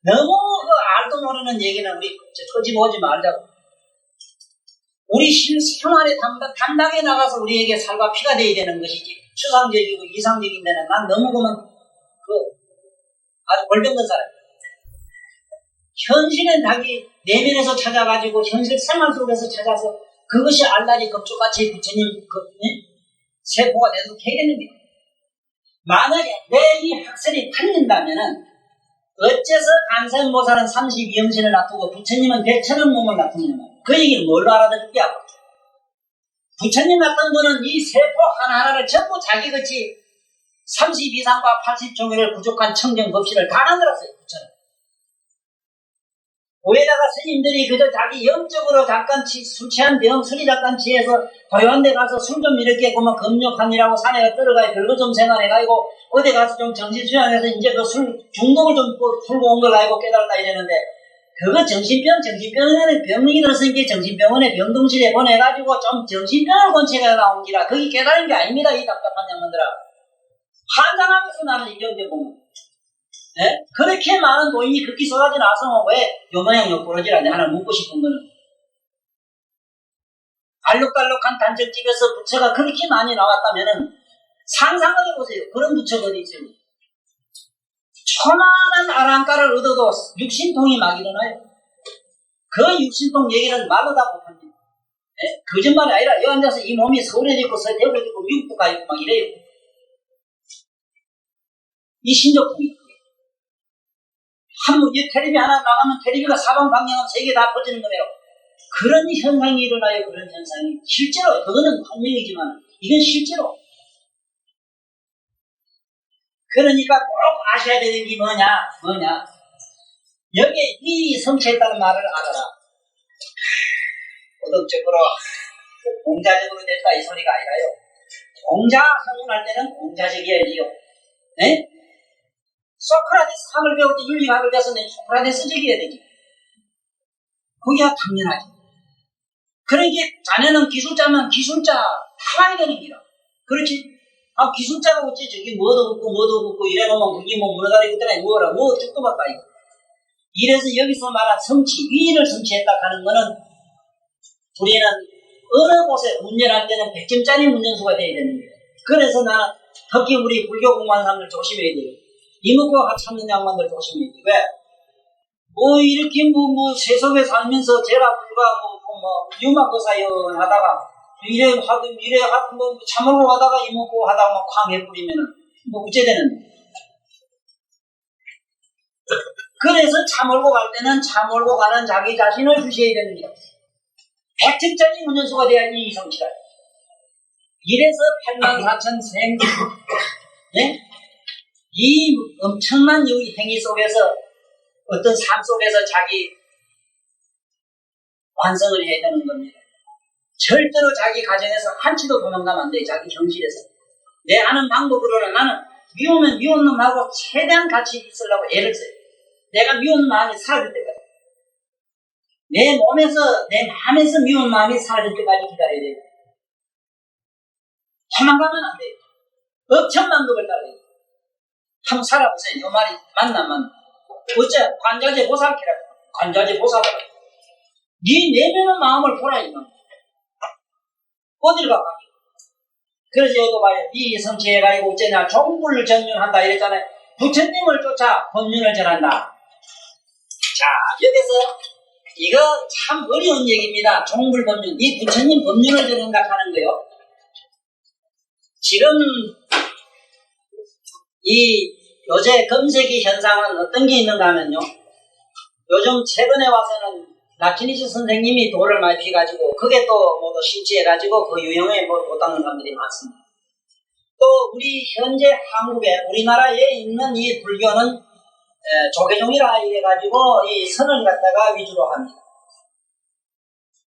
너무 알도 모르는 얘기는 우리 터집어오지 말자고. 우리 실생활에 담당해 나가서 우리에게 살과 피가 되어야 되는 것이지. 추상적이고 이상적인 데는 난 너무 보면 아주 골병든 사람이야. 현실은 자기 내면에서 찾아가지고 현실 생활 속에서 찾아서 그것이 알라리 급조같이 부처님 세포가 돼서 되겠는데 만약에 내 이 학설이 틀린다면은 어째서 간센보살은 32영신을 놔두고 부처님은 대천원 몸을 놔두느냐. 그 얘기를 뭘로 알아듣냐. 부처님 같은 분은 이 세포 하나하나를 전부 자기같이 32상과 80종일 부족한 청정법실을 다 만들었어요. 부처는. 오해다가 스님들이 그저 자기 영적으로 잠깐 술 취한 병, 술이 잠깐 취해서 도요한 데 가서 술 좀 이렇게 보면 금욕한이라고 산에 들어가야 별거 좀 생활해가지고 어디 가서 좀 정신 수양해서 이제 그 술 중독을 좀 풀고 온 걸 알고 깨달았다 이러는데 그거 정신병원에 병이 들었으니까 정신병원에 병동실에 보내가지고 좀 정신병을 권체가 나온 기라 거기 깨달은 게 아닙니다. 이 답답한 양반들아. 환장하면서 나는 이제 보면 네? 그렇게 많은 도인이 극히 쏟아져 나서 왜 요모양 욕부러지라는데 하나 묻고 싶은 거는 알록달록한 단적집에서 부처가 그렇게 많이 나왔다면은 상상을 해보세요. 그런 부처가 어디 있어요? 천만한 아랑가를 얻어도 육신통이 막 일어나요. 그 육신통 얘기는 말로 다 못합니다. 네? 거짓말이 아니라 여기 앉아서 이 몸이 서울에지고 서대구지고 미국도 가있고 막 이래요. 이 신적통이 이 텔레비 하나 나가면 텔레비가 사방방향하면 세계 다 퍼지는 거예요. 그런 현상이 일어나요. 그런 현상이. 실제로 그거는 환명이지만 이건 실제로. 그러니까 꼭 아셔야 되는 게 뭐냐. 여기에 이 성취했다는 말을 알아라. 도덕적으로 공자적으로 됐다 이 소리가 아니라요. 공자 학문할 때는 공자적이어야지요. 네? 소크라테스 학을 배울 때 윤리학을 배웠는데 소크라테스적이어야 되지. 그게 당연하지. 그러니까 자네는 기술자면 기술자 타만이 되는 기라. 그렇지? 기술자가 어찌 저기 뭐도 붙고 이래놓으면 그게 뭐 문어다리 그때나 뭐라 뭐 듣도 봤다 이거. 이래서 여기서 말한 성취, 위를 성취했다 하는 거는 우리는 어느 곳에 문전할 때는 100점짜리 문전수가 돼야 되는 거예요. 그래서 나는 특히 우리 불교 공부하는 사람들 조심해야 돼요. 이목구가 같이 찾는 양반들 조심해야 돼요. 왜? 이렇게 세속에 살면서 제가 불과 유마거사연 하다가 이래 하든 참으로 하다가 이목구 하다가 쾅 해버리면은 어째 되는. 그래서 참을고 갈 때는 참을고 가는 자기 자신을 주셔야 되는 거예요. 100점짜리 문전수가 돼야지 이성치가. 이래서 84,000생, 네? 이 엄청난 이 행위 속에서 어떤 삶 속에서 자기 완성을 해야 되는 겁니다. 절대로 자기 가정에서 한치도 도망가면 안 돼. 자기 현실에서. 내 아는 방법으로는 나는 미우면 미운 놈하고 최대한 같이 있으려고 애를 써요. 내가 미운 마음이 사라질 때까지. 내 몸에서, 내 마음에서 미운 마음이 사라질 때까지 기다려야 돼요. 도망가면 안 돼요. 억천만급을 따라야 돼요. 한번 살아보세요. 이 말이 맞나. 어째? 관자재 보살키라고. 관자재 보살을. 네 내면의 마음을 보라, 이놈. 어딜 가? 그래서 여기 봐요. 이 성취해가지고 어째냐. 종불을 전륜한다 이랬잖아요. 부처님을 쫓아 법륜을 전한다. 자, 여기서 이거 참 어려운 얘기입니다. 종불 법륜. 이 부처님 법륜을 전한다 하는 거요. 지금 이 요새 검색이 현상은 어떤 게 있는가 하면요. 요즘 최근에 와서는 나키니시 선생님이 돌을 많이 피가지고 그게 또 모두 실지해가지고 그 유형에 도닦는 사람들이 많습니다. 또 우리 현재 한국에 우리나라에 있는 이 불교는 조계종이라 이래가지고 이 선을 갖다가 위주로 합니다.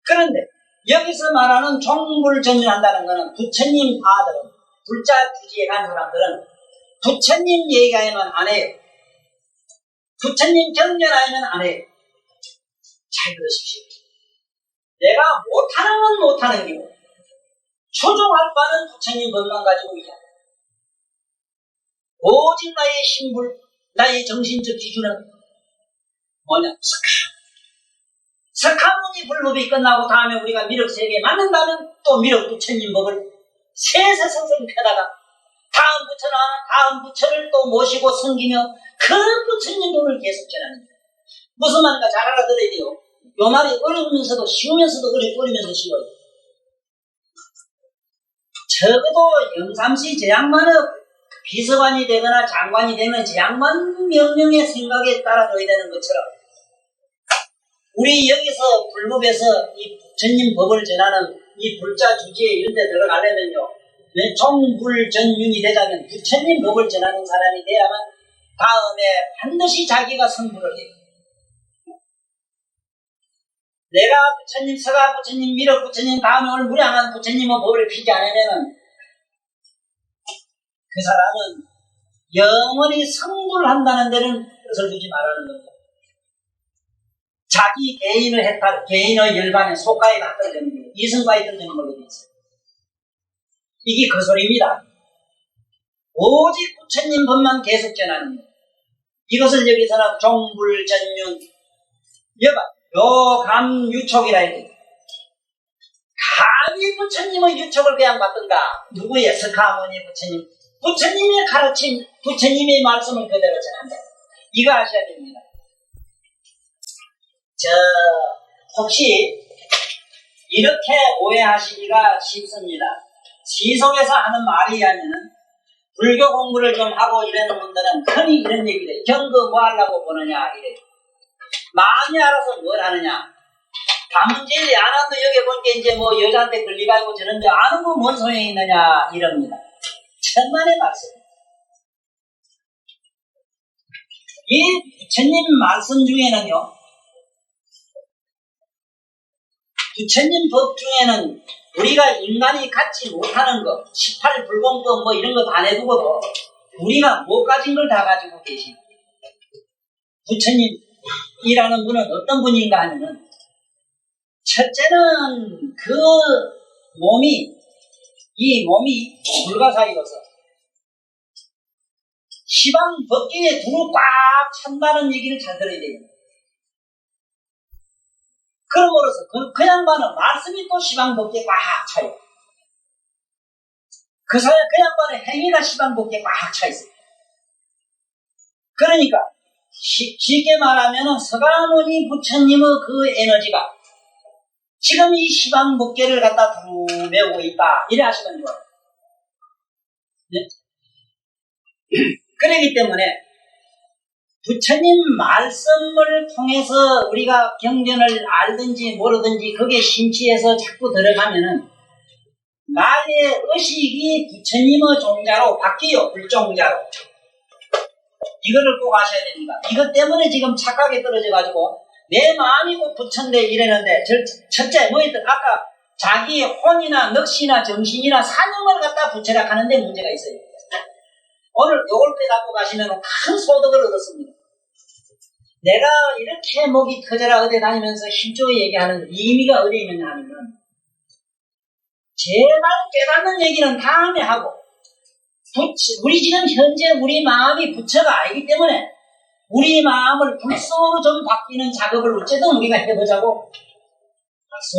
그런데 여기서 말하는 종불전륜한다는 것은 부처님 아들은 불자 주지에 간 사람들은 부처님 얘기하면 안 해요. 부처님 경전하면 안 해요. 잘 들으십시오. 내가 못하는 건 못하는 기고 초종할 바는 부처님 법만 가지고 있다. 오직 나의 신불, 나의 정신적 기준은 뭐냐? 석가모니 불법이 끝나고 다음에 우리가 미륵 세계에 맞는다면 또 미륵 부처님 법을 세세성성 펴다가 다음 부처를 또 모시고 섬기며 그 부처님 법을 계속 전하는 거예요. 무슨 말인가 잘 알아들어야 돼요. 요 말이 어려우면서도 쉬우면서도 어리면서 쉬워요. 적어도 영삼시 제 양반의 비서관이 되거나 장관이 되면 제 양반 명령의 생각에 따라줘야 되는 것처럼 우리 여기서 불법에서 이 부처님 법을 전하는 이 불자 주지에 이런 데 들어가려면요. 종불전륜이 되자면 부처님 법을 전하는 사람이 돼야만 다음에 반드시 자기가 선불을 해요. 내가 부처님, 서가 부처님, 미륵 부처님, 다음에 오늘 무량한 부처님의 법을 피지 않으면은 그 사람은 영원히 성불한다는 데는 뜻을 두지 말라는 겁니다. 자기 개인의 해탈, 개인의 열반에 속가에 다 떨어지는 거예요. 이성가에 떨어지는 걸로 되어 있어요. 이게 그 소리입니다. 오직 부처님 법만 계속 전하는 거예요. 이것을 여기서는 종불전륜, 요감유촉이라 해요. 감히 부처님의 유촉을 그냥 받든가, 누구의 석가모니 부처님, 부처님의 가르침, 부처님의 말씀을 그대로 전한다. 이거 아셔야 됩니다. 혹시 이렇게 오해하시기가 쉽습니다. 시속에서 하는 말이 아니면은 불교 공부를 좀 하고 이러는 분들은 흔히 이런 얘기를 해요. 경거 뭐 하려고 보느냐 이래요. 마음이 알아서 뭘 하느냐. 다문제일 안 한도 여기 볼 게 이제 뭐 여자한테 걸리가지고 저런데 아는 거 뭔 소용이 있느냐 이럽니다. 천만의 말씀. 이 부처님 말씀 중에는요. 부처님 법 중에는 우리가 인간이 갖지 못하는 것, 18불공법 뭐 이런 거 다 내두고도 우리가 못 가진 걸 다 가지고 계십니다. 부처님이라는 분은 어떤 분인가 하면은 첫째는 그 이 몸이 불가사리여서 시방 법계에 두루 꽉 찬다는 얘기를 잘 들어야 돼요. 그러므로서 그 양반은 말씀이 또 시방법계에 꽉 차요. 그 양반의 행위가 시방법계에 꽉 차 있어요. 그러니까 쉽게 말하면 서가모니 부처님의 그 에너지가 지금 이 시방법계를 갖다 메우고 있다. 이래 하시면 좋아요. 네? 그렇기 때문에 부처님 말씀을 통해서 우리가 경전을 알든지 모르든지 그게 심취해서 자꾸 들어가면은 나의 의식이 부처님의 종자로 바뀌어요. 불종자로. 이거를 꼭 아셔야 됩니다. 이것 때문에 지금 착각에 떨어져가지고 내 마음이 꼭 부처인데 이랬는데 첫째 뭐였든 아까 자기의 혼이나 넋이나 정신이나 사념을 갖다 부처라 하는데 문제가 있어요. 오늘 요걸 빼갖고 가시면 큰 소득을 얻었습니다. 내가 이렇게 목이 터져라 어디 다니면서 힘주어 얘기하는 의미가 어디에 있느냐 하면 제발 깨닫는 얘기는 다음에 하고 우리 지금 현재 우리 마음이 부처가 아니기 때문에 우리 마음을 불소로 좀 바뀌는 작업을 어쨌든 우리가 해보자고.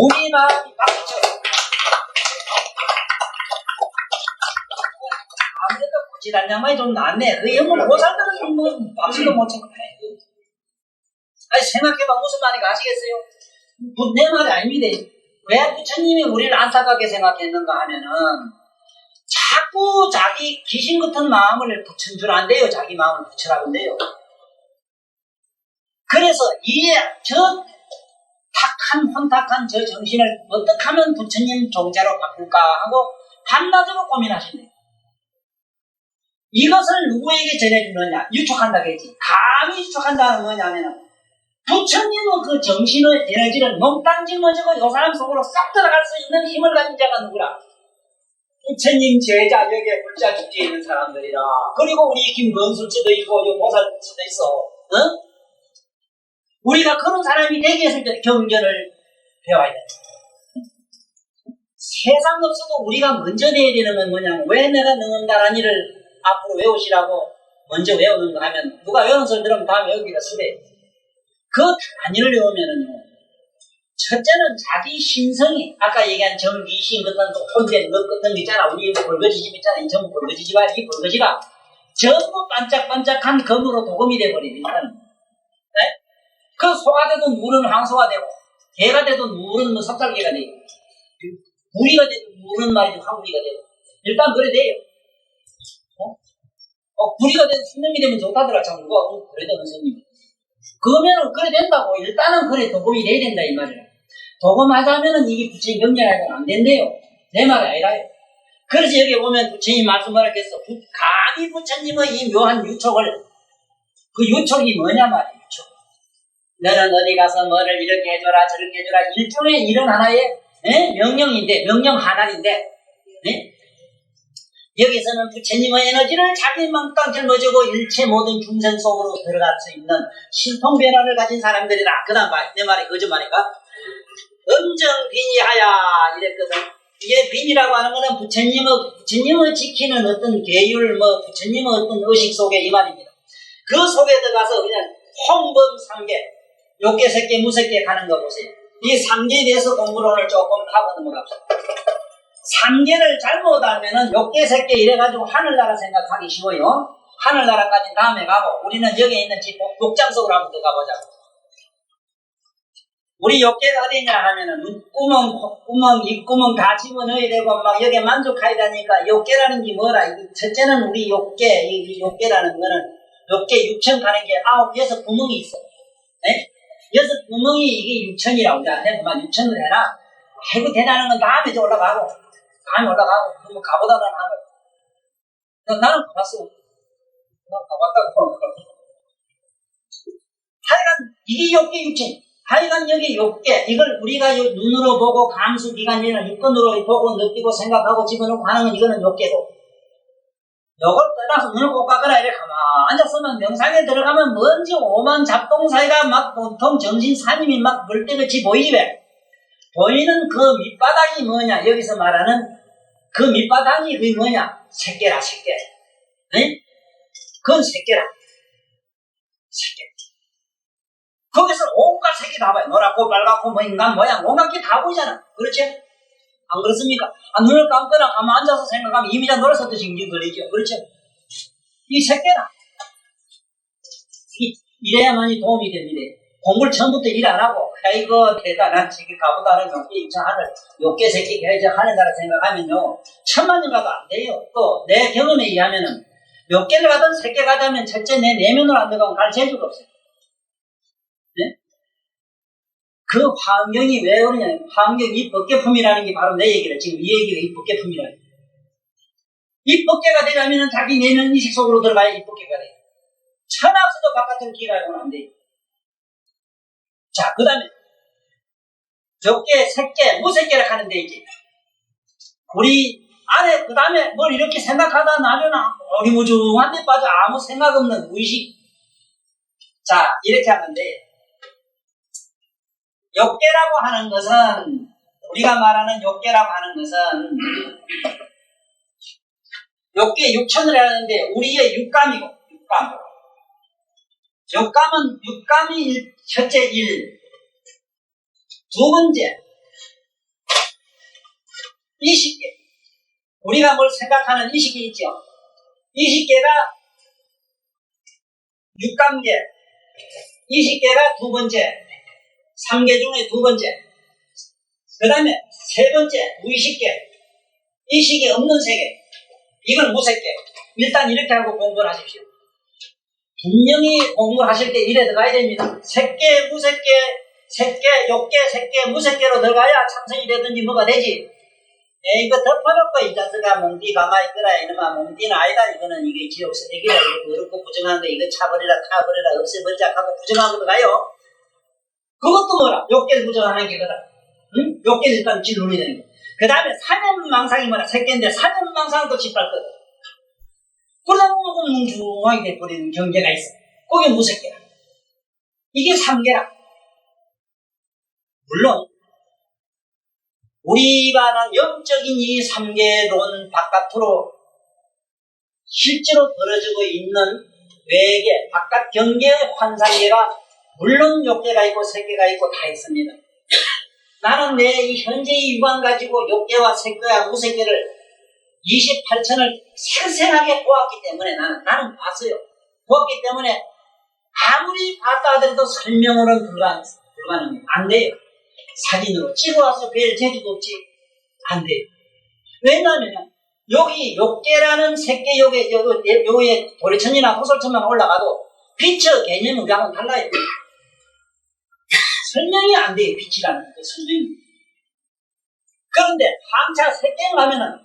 우리 마음이 바뀌죠. 아무래도 고지란 양반이 좀 낫네. 그 영문 고살들은 뭐 박수도 못 치고 아니 생각해봐 무슨 말인가 아시겠어요? 내 말이 아닙니다. 왜 부처님이 우리를 안타깝게 생각했는가 하면은 자꾸 자기 귀신 같은 마음을 붙인 줄 안돼요. 자기 마음을 붙이라고 한대요. 그래서 저 혼탁한 저 정신을 어떻게 하면 부처님 종자로 바꿀까 하고 밤낮으로 고민하시네요. 이것을 누구에게 전해주느냐? 유촉한다겠지. 감히 유촉한다는 뭐냐면 부처님의 그 정신의 에너지를 몽땅 짊어지고 요 사람 속으로 싹 들어갈 수 있는 힘을 가진 자가 누구라? 부처님 제자 여기에 불자 축제에 있는 사람들이라. 그리고 우리 김건술지도 있고 보살수도 있어. 응? 우리가 그런 사람이 되게 했을 때 경전을 배워야 돼. 세상 없어도 우리가 먼저 내야 되는 건 뭐냐면 왜 내가 능언다란 일을 앞으로 외우시라고 먼저 외우는가 하면 누가 외우는 소리 들으면 다음에 외우기가 수래. 그 단위를 외우면은요. 첫째는 자기 심성이 아까 얘기한 정귀신 같은 혼된 것 같은 거 있잖아. 우리 벌거지집 있잖아. 이 전부 벌거지집 아니 이 벌거지가 전부 반짝반짝한 검으로 도금이 돼버리니까 네? 그 소가 돼도 물은 황소가 되고 개가 돼도 물은 섭살개가 되고 무리가 돼도 물은 말이죠. 황무리가 되고 일단 그래 돼요. 구리가 돼도 수명이 되면 좋다더라. 참 누가 그래 되는 선생님. 그러면은 그래 된다고. 일단은 그래 도금이 돼야 된다 이 말이야. 도금하자면은 이게 부처님 경전하고는 안 된대요. 내 말이 아니라요. 그래서 여기 보면 부처님 말씀을 하겠어. 감히 부처님의 이 묘한 유촉을 그 유촉이 뭐냐 말이야. 유촉. 너는 어디 가서 뭐를 이렇게 해줘라 저렇게 해줘라 일종의 이런 하나의 명령인데 명령 하나인데 여기서는 부처님의 에너지를 자기 맘땅 짊어지고 일체 모든 중생 속으로 들어갈 수 있는 신통 변화를 가진 사람들이다. 그 다음 내 말이 거짓말인가? 엄정 빈이하야 이랬거든. 이게 빈이라고 하는 거는 부처님을 지키는 어떤 계율 부처님의 어떤 의식 속에 이 말입니다. 그 속에 들어가서 그냥 홍범삼계 욕계 색계 무색계 가는 거 보세요. 이 삼계에 대해서 공부를 오늘 조금 하고 넘어갑시다. 삼계를 잘못 알면은 욕계 색계 이래가지고 하늘나라 생각하기 쉬워요. 하늘나라까지 다음에 가고 우리는 여기에 있는 복장 속으로 한번 들어가보자고. 우리 욕계가 어디냐 하면은 눈구멍, 콧구멍, 입구멍 다 집어넣어야 되고 막 여기에 만족해야 되니까 욕계라는 게 뭐라? 첫째는 우리 욕계, 이 욕계라는 거는 욕계 6천 가는 게 6 구멍이 있어. 네? 6 구멍이 이게 6천이라고 하는데 그만 6천을 해라. 아이고 대단한 건 다음에 좀 올라가고 그럼 가보다 나는 한 거야. 나는 가봤어. 나 가봤다고. 하여간 이게 욕계 6천. 하여간 여기 욕계 이걸 우리가 눈으로 보고 감수기관이나 육근으로 보고 느끼고 생각하고 집어넣고 하는 건 이거는 욕계고 요걸 떠나서 눈을 꼭 깎아라 이래 가만 앉았으면 명상에 들어가면 뭔지 오만 잡동사이가 막 보통 정신사님이 막 물때같이 보이래. 보이는 그 밑바닥이 뭐냐 여기서 말하는 그 밑바닥이 그게 뭐냐 새끼라 새끼. 네? 그건 새끼라 새끼. 거기서 온갖 색이 다 봐요. 노랗고 빨갛고 뭐 인간 모양 온갖 게 다 보이잖아. 그렇지? 안 그렇습니까? 눈을 감거나 가만 앉아서 생각하면 이미 다 노래서도 징징 걸리죠. 그렇죠? 이 색계나 이래야만이 도움이 됩니다. 공부를 처음부터 일 안 하고 아이고 대단한 지금 가보다는 욕계 입장하는 욕계 새끼 해야지 하는 다라 생각하면요 천만년 가도 안 돼요. 또 내 경험에 의하면은 몇 개를 가든 세 개 가자면 첫째 내 내면으로 안 들어가면 갈 재주가 없어요. 네? 그 환경이 왜 그러냐? 환경이 법계품이라는 게 바로 내 얘기를 지금 이 얘기가 이 법계품이라는 거예요. 이 법계가 되려면 자기 내면 의식 속으로 들어가야 이 법계가 돼요. 천하수도 바깥으로 기가하고는 안 돼요. 자, 그 다음에 적계, 색계, 무색계를 하는데 이제 우리 안에 그 다음에 뭘 이렇게 생각하다 나면 어리무중한 데 빠져 아무 생각 없는 무의식. 자, 이렇게 하는데 욕계라고 하는 것은 우리가 말하는 욕계라고 하는 것은 욕계 육천을 하는데 우리의 육감이고 육감. 육감은 육감이 첫째 일, 두 번째 이식계. 우리가 뭘 생각하는 이식계 있죠. 이식계가 육감계, 이식계가 두 번째, 3개 중에 두 번째. 그 다음에 세 번째 무의식계, 이식이 없는 세계. 이건 무색계. 일단 이렇게 하고 공부를 하십시오. 분명히 공부하실 때 이래 들어가야 됩니다. 색계, 무색계, 색계, 욕계, 색계, 무색계로 들어가야 참선이 되든지 뭐가 되지. 이거 덮어놓고 이 자스가 몽띠 가만히 있더라 이놈아 몽띠는 아니다. 이거는 이게 지옥서 얘기라 이거 더럽고 부정한데 이거 차버리라 타버리라 없애버리자 하고 부정하고 들어가요. 그것도 뭐라? 욕계를 부정하는 게거든. 응? 욕계를 일단 진론이 되는 거. 그 다음에 사념망상이 뭐라? 색계인데 사념망상은 또 짓밟거든. 그러다 보면 뭉중하게 돼버리는 경계가 있어. 그게 무색계라. 이게 삼계라. 물론 우리가 아는 영적인 이 삼계론 바깥으로 실제로 벌어지고 있는 외계 바깥 경계의 환상계가 물론 욕계가 있고 색계가 있고 다 있습니다. 나는 내 이 현재의 육안 가지고 욕계와 색계와 무색계를 28천을 생생하게 보았기 때문에 나는 봤어요. 보았기 때문에 아무리 봤다 하더라도 설명으로는 불가능해요. 안 돼요. 사진으로 찍어와서 뵐 재주도 없지. 안 돼요. 왜냐하면 여기 욕계라는 색계 요게 도리천이나 호설천만 올라가도 빛의 개념은 우리하고는 달라요. 설명이 안 돼요. 빛이라는 그 설명이. 그런데 한차 색계를 하면은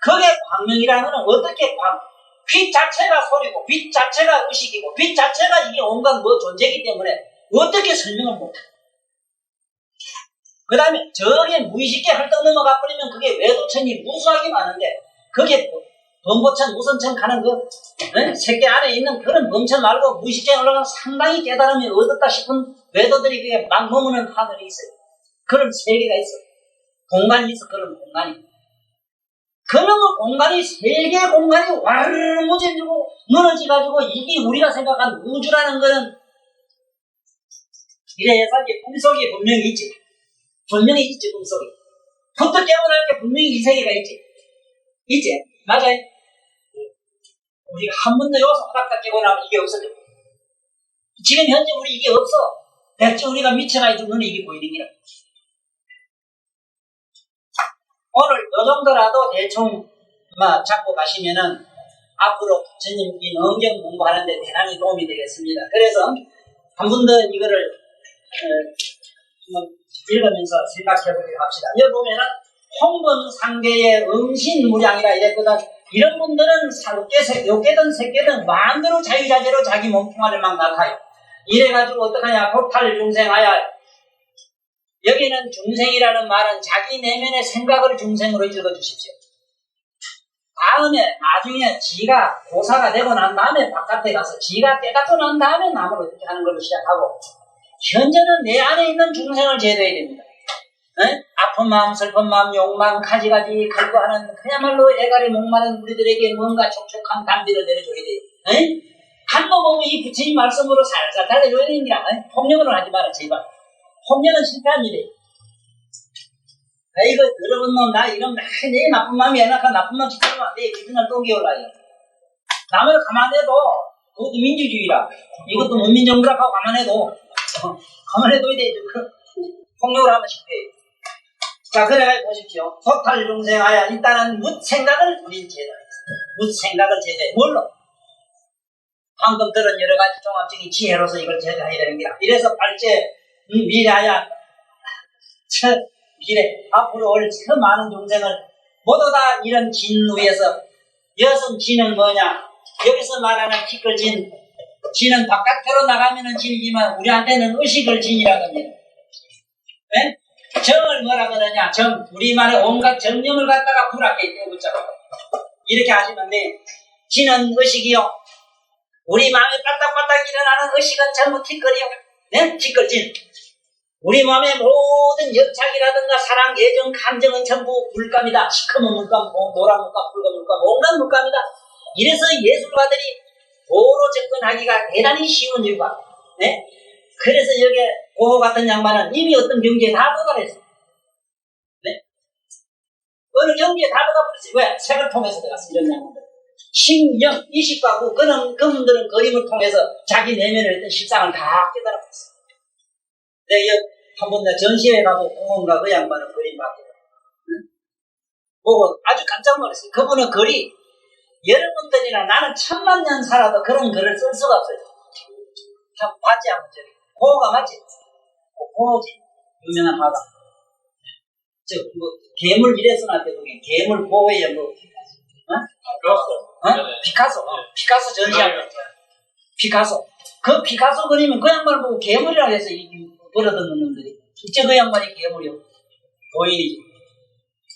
그게 광명이라는 건 어떻게 빛 자체가 소리고 빛 자체가 의식이고 빛 자체가 이게 온갖 뭐 존재이기 때문에 어떻게 설명을 못해. 그 다음에 저게 무의식계 헐떡 넘어가 버리면 그게 외도천이 무수하게 많은데 그게 범보천 우선천 가는 그 색계 안에 있는 그런 범천 말고 무의식계에 올라가면 상당히 깨달음이 얻었다 싶은 외도들이 그게 막 머무는 하늘이 있어요. 그런 세계가 있어. 공간이 있어. 그런 공간이. 그런 공간이 세계 공간이 와르르 무너지고 무너져가지고 이게 우리가 생각한 우주라는 거는 이래서 이제 꿈속에 분명히 있지. 분명히 있지, 꿈속에. 헛떡 깨어날 게 분명히 이 세계가 있지. 있지? 맞아요? 우리가 한 번도 여기서 호닥닥 깨고 나면 이게 없어져. 지금 현재 우리 이게 없어. 대체 우리가 미쳐가 있는 눈에 이게 보이는 게라. 오늘 요 정도라도 대충 잡고 가시면은 앞으로 부처님 이 영경 공부하는데 대단히 도움이 되겠습니다. 그래서 한 번 더 이거를 읽으면서 생각해보기로 합시다. 여기 보면은 홍범상계의 음신무량이라 이랬거든. 이런 분들은 욕계든 색계든 마음대로 자유자재로 자기 몸뚱아리를 막 나타요. 이래가지고 어떡하냐. 도탈 중생하야. 여기는 중생이라는 말은 자기 내면의 생각을 중생으로 읽어주십시오. 다음에 나중에 지가 고사가 되고 난 다음에 바깥에 가서 지가 깨닫고 난 다음에 남을 어떻게 하는 걸로 시작하고 현재는 내 안에 있는 중생을 제도해야 됩니다. 아픈 마음, 슬픈 마음, 욕망, 가지가지 갈구하는 그야말로 애가리 목마른 우리들에게 뭔가 촉촉한 담비를 내려줘야 돼요. 간도 보고 이 부처님 말씀으로 살살 달려줘야 됩니다. 폭력은 하지 마라, 제발. 폭력은 실패한 일이에요. 이거 더러운 놈, 나 이러면 내 나쁜 마음이 애나까 나쁜 놈 짓하면 안 돼. 기준을 또 기울라요. 남을 가만해도 그것도 민주주의라. 이것도 문민정부라고 가만해도 가만해둬야 돼. 폭력을 하면 실패해요. 자, 그래 보십시오. 소탈중생하여 일단은 묻생각을 우린 제도했어요. 묻생각을 제도해. 뭘로? 방금 들은 여러 가지 종합적인 지혜로서 이걸 제도해야 되는 거야. 이래서 발제 미래하여 미래 앞으로 올 그 많은 중생을 모두 다 이런 진 위에서 여성 진은 뭐냐? 여기서 말하는 티끌 진, 진은 바깥으로 나가면은 진이지만 우리한테는 의식을 진이라고 합니다. 네? 정을 뭐라 그러냐? 정, 우리말에 온갖 정념을 갖다가 불악하게 떼어붙잡아 이렇게 하시면 돼. 진은 의식이요. 우리 마음에 빠딱빠딱 일어나는 의식은 전부 티끌이요. 네? 티끌 진. 우리 마음의 모든 열착이라든가 사랑, 애정, 감정은 전부 물감이다. 시커먼 물감, 노란 물감, 붉은 물감, 온갖 물감이다. 이래서 예술가들이 도로 접근하기가 대단히 쉬운 이유가. 네? 그래서 여기에 고호 같은 양반은 이미 어떤 경지에 다 도달했어. 네? 어느 경지에 다 도달했어. 왜? 책을 통해서 들어갔어, 이런 양반들. 신경, 이식과 그분들은 그림을 통해서 자기 내면의 어떤 실상을 다 깨달았어. 내가 한번 전시회 가고 공원가 그 양반은 그림 봤거든. 응? 보고 아주 깜짝 놀랐어요. 그분은 글이 여러분들이나 나는 1000만 년 살아도 그런 글을 쓸 수가 없어요. 참 봤지 않은 적이. 고호가 맞지? 고호지. 유명한 화가. 괴물 이래서나 때 보기엔 괴물 고호의 뭐 피카소. 피카소 전시한 거. 피카소. 그 피카소 그리면 그 양반을 보고 괴물이라고 해서 버려듣는 놈들이. 진짜 그 양반이 괴물이요. 도인이지.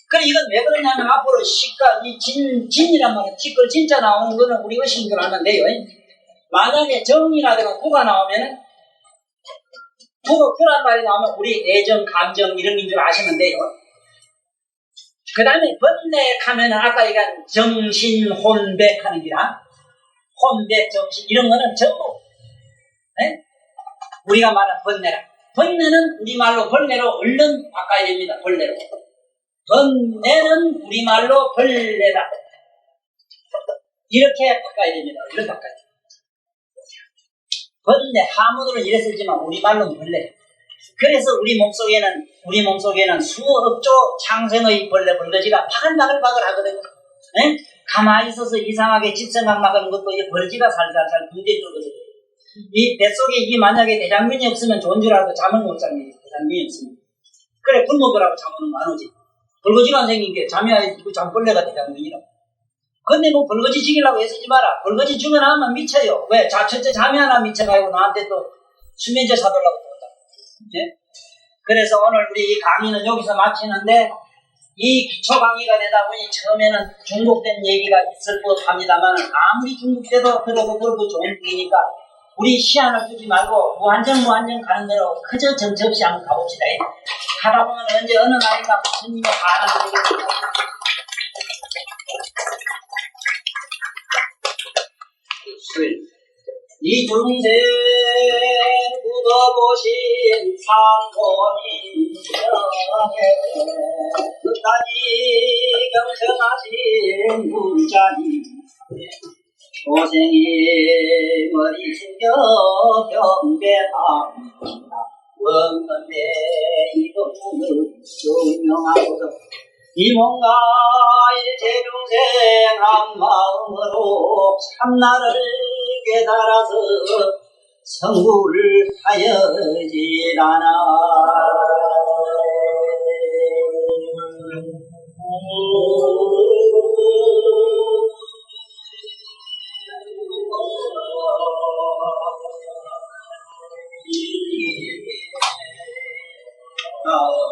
그래, 이건 왜 그러냐면 앞으로 시가, 이 진이란 말은 티끌 진짜 나오는 거는 우리 의식인 줄 알면 돼요. 만약에 정이라든가 구가 나오면은, 구란 말이 나오면 우리 애정, 감정 이런 인 줄 아시면 돼요. 그 다음에 번뇌 하면은 아까 얘기한 정신, 혼백 하는 기라. 혼백, 정신, 이런 거는 전부, 네? 우리가 말하는 번뇌라. 번뇌는 우리말로 벌레로 얼른 바꿔야 됩니다. 벌레로. 번뇌는 우리말로 벌레다. 이렇게 바꿔야 됩니다. 얼른 바꿔야 됩니다. 번뇌, 하모들은 이래 쓰지만 우리말로는 벌레. 그래서 우리 몸속에는 수억조 창생의 벌레, 벌거지가 바글바글 하거든요. 네? 가만히 있어서 이상하게 집생각 나가는 것도 이제 벌지가 살살살 군대 들거든요. 이 뱃속에 이 만약에 대장균이 없으면 좋은 줄 알아도 잠을 못 잡니다. 대장균이 없으면. 그래, 굶어보라고 잠은 안 오지. 벌거지가 안 생긴 게 잠이 아니고 잠벌레가 대장균이라. 근데 뭐 벌거지 죽이려고 애쓰지 마라. 벌거지 죽여나면 미쳐요. 왜? 첫째 잠이 하나 미쳐가지고 나한테 또 수면제 사달라고 그런다. 네? 그래서 오늘 우리 이 강의는 여기서 마치는데 이 기초 강의가 되다 보니 처음에는 중복된 얘기가 있을 것 합니다만 아무리 중복돼도 들어도 좋은 얘기니까 우리 시안을 두지 말고 무한정 가는 대로 그저 정처 없이 한번 가봅시다. 가다 보면 언제 어느 날인가 부처님의 반응을 되겠습니다. 이 중생 묻어보신 상고인정에 끝까지 경청하신 문자님 고생이 머리 숙여 경배합니다. 원건대 이것은 조명하고도 이 뭔가 일체중생 한 마음으로 참나를 깨달아서 성불을 하여지라나. Oh.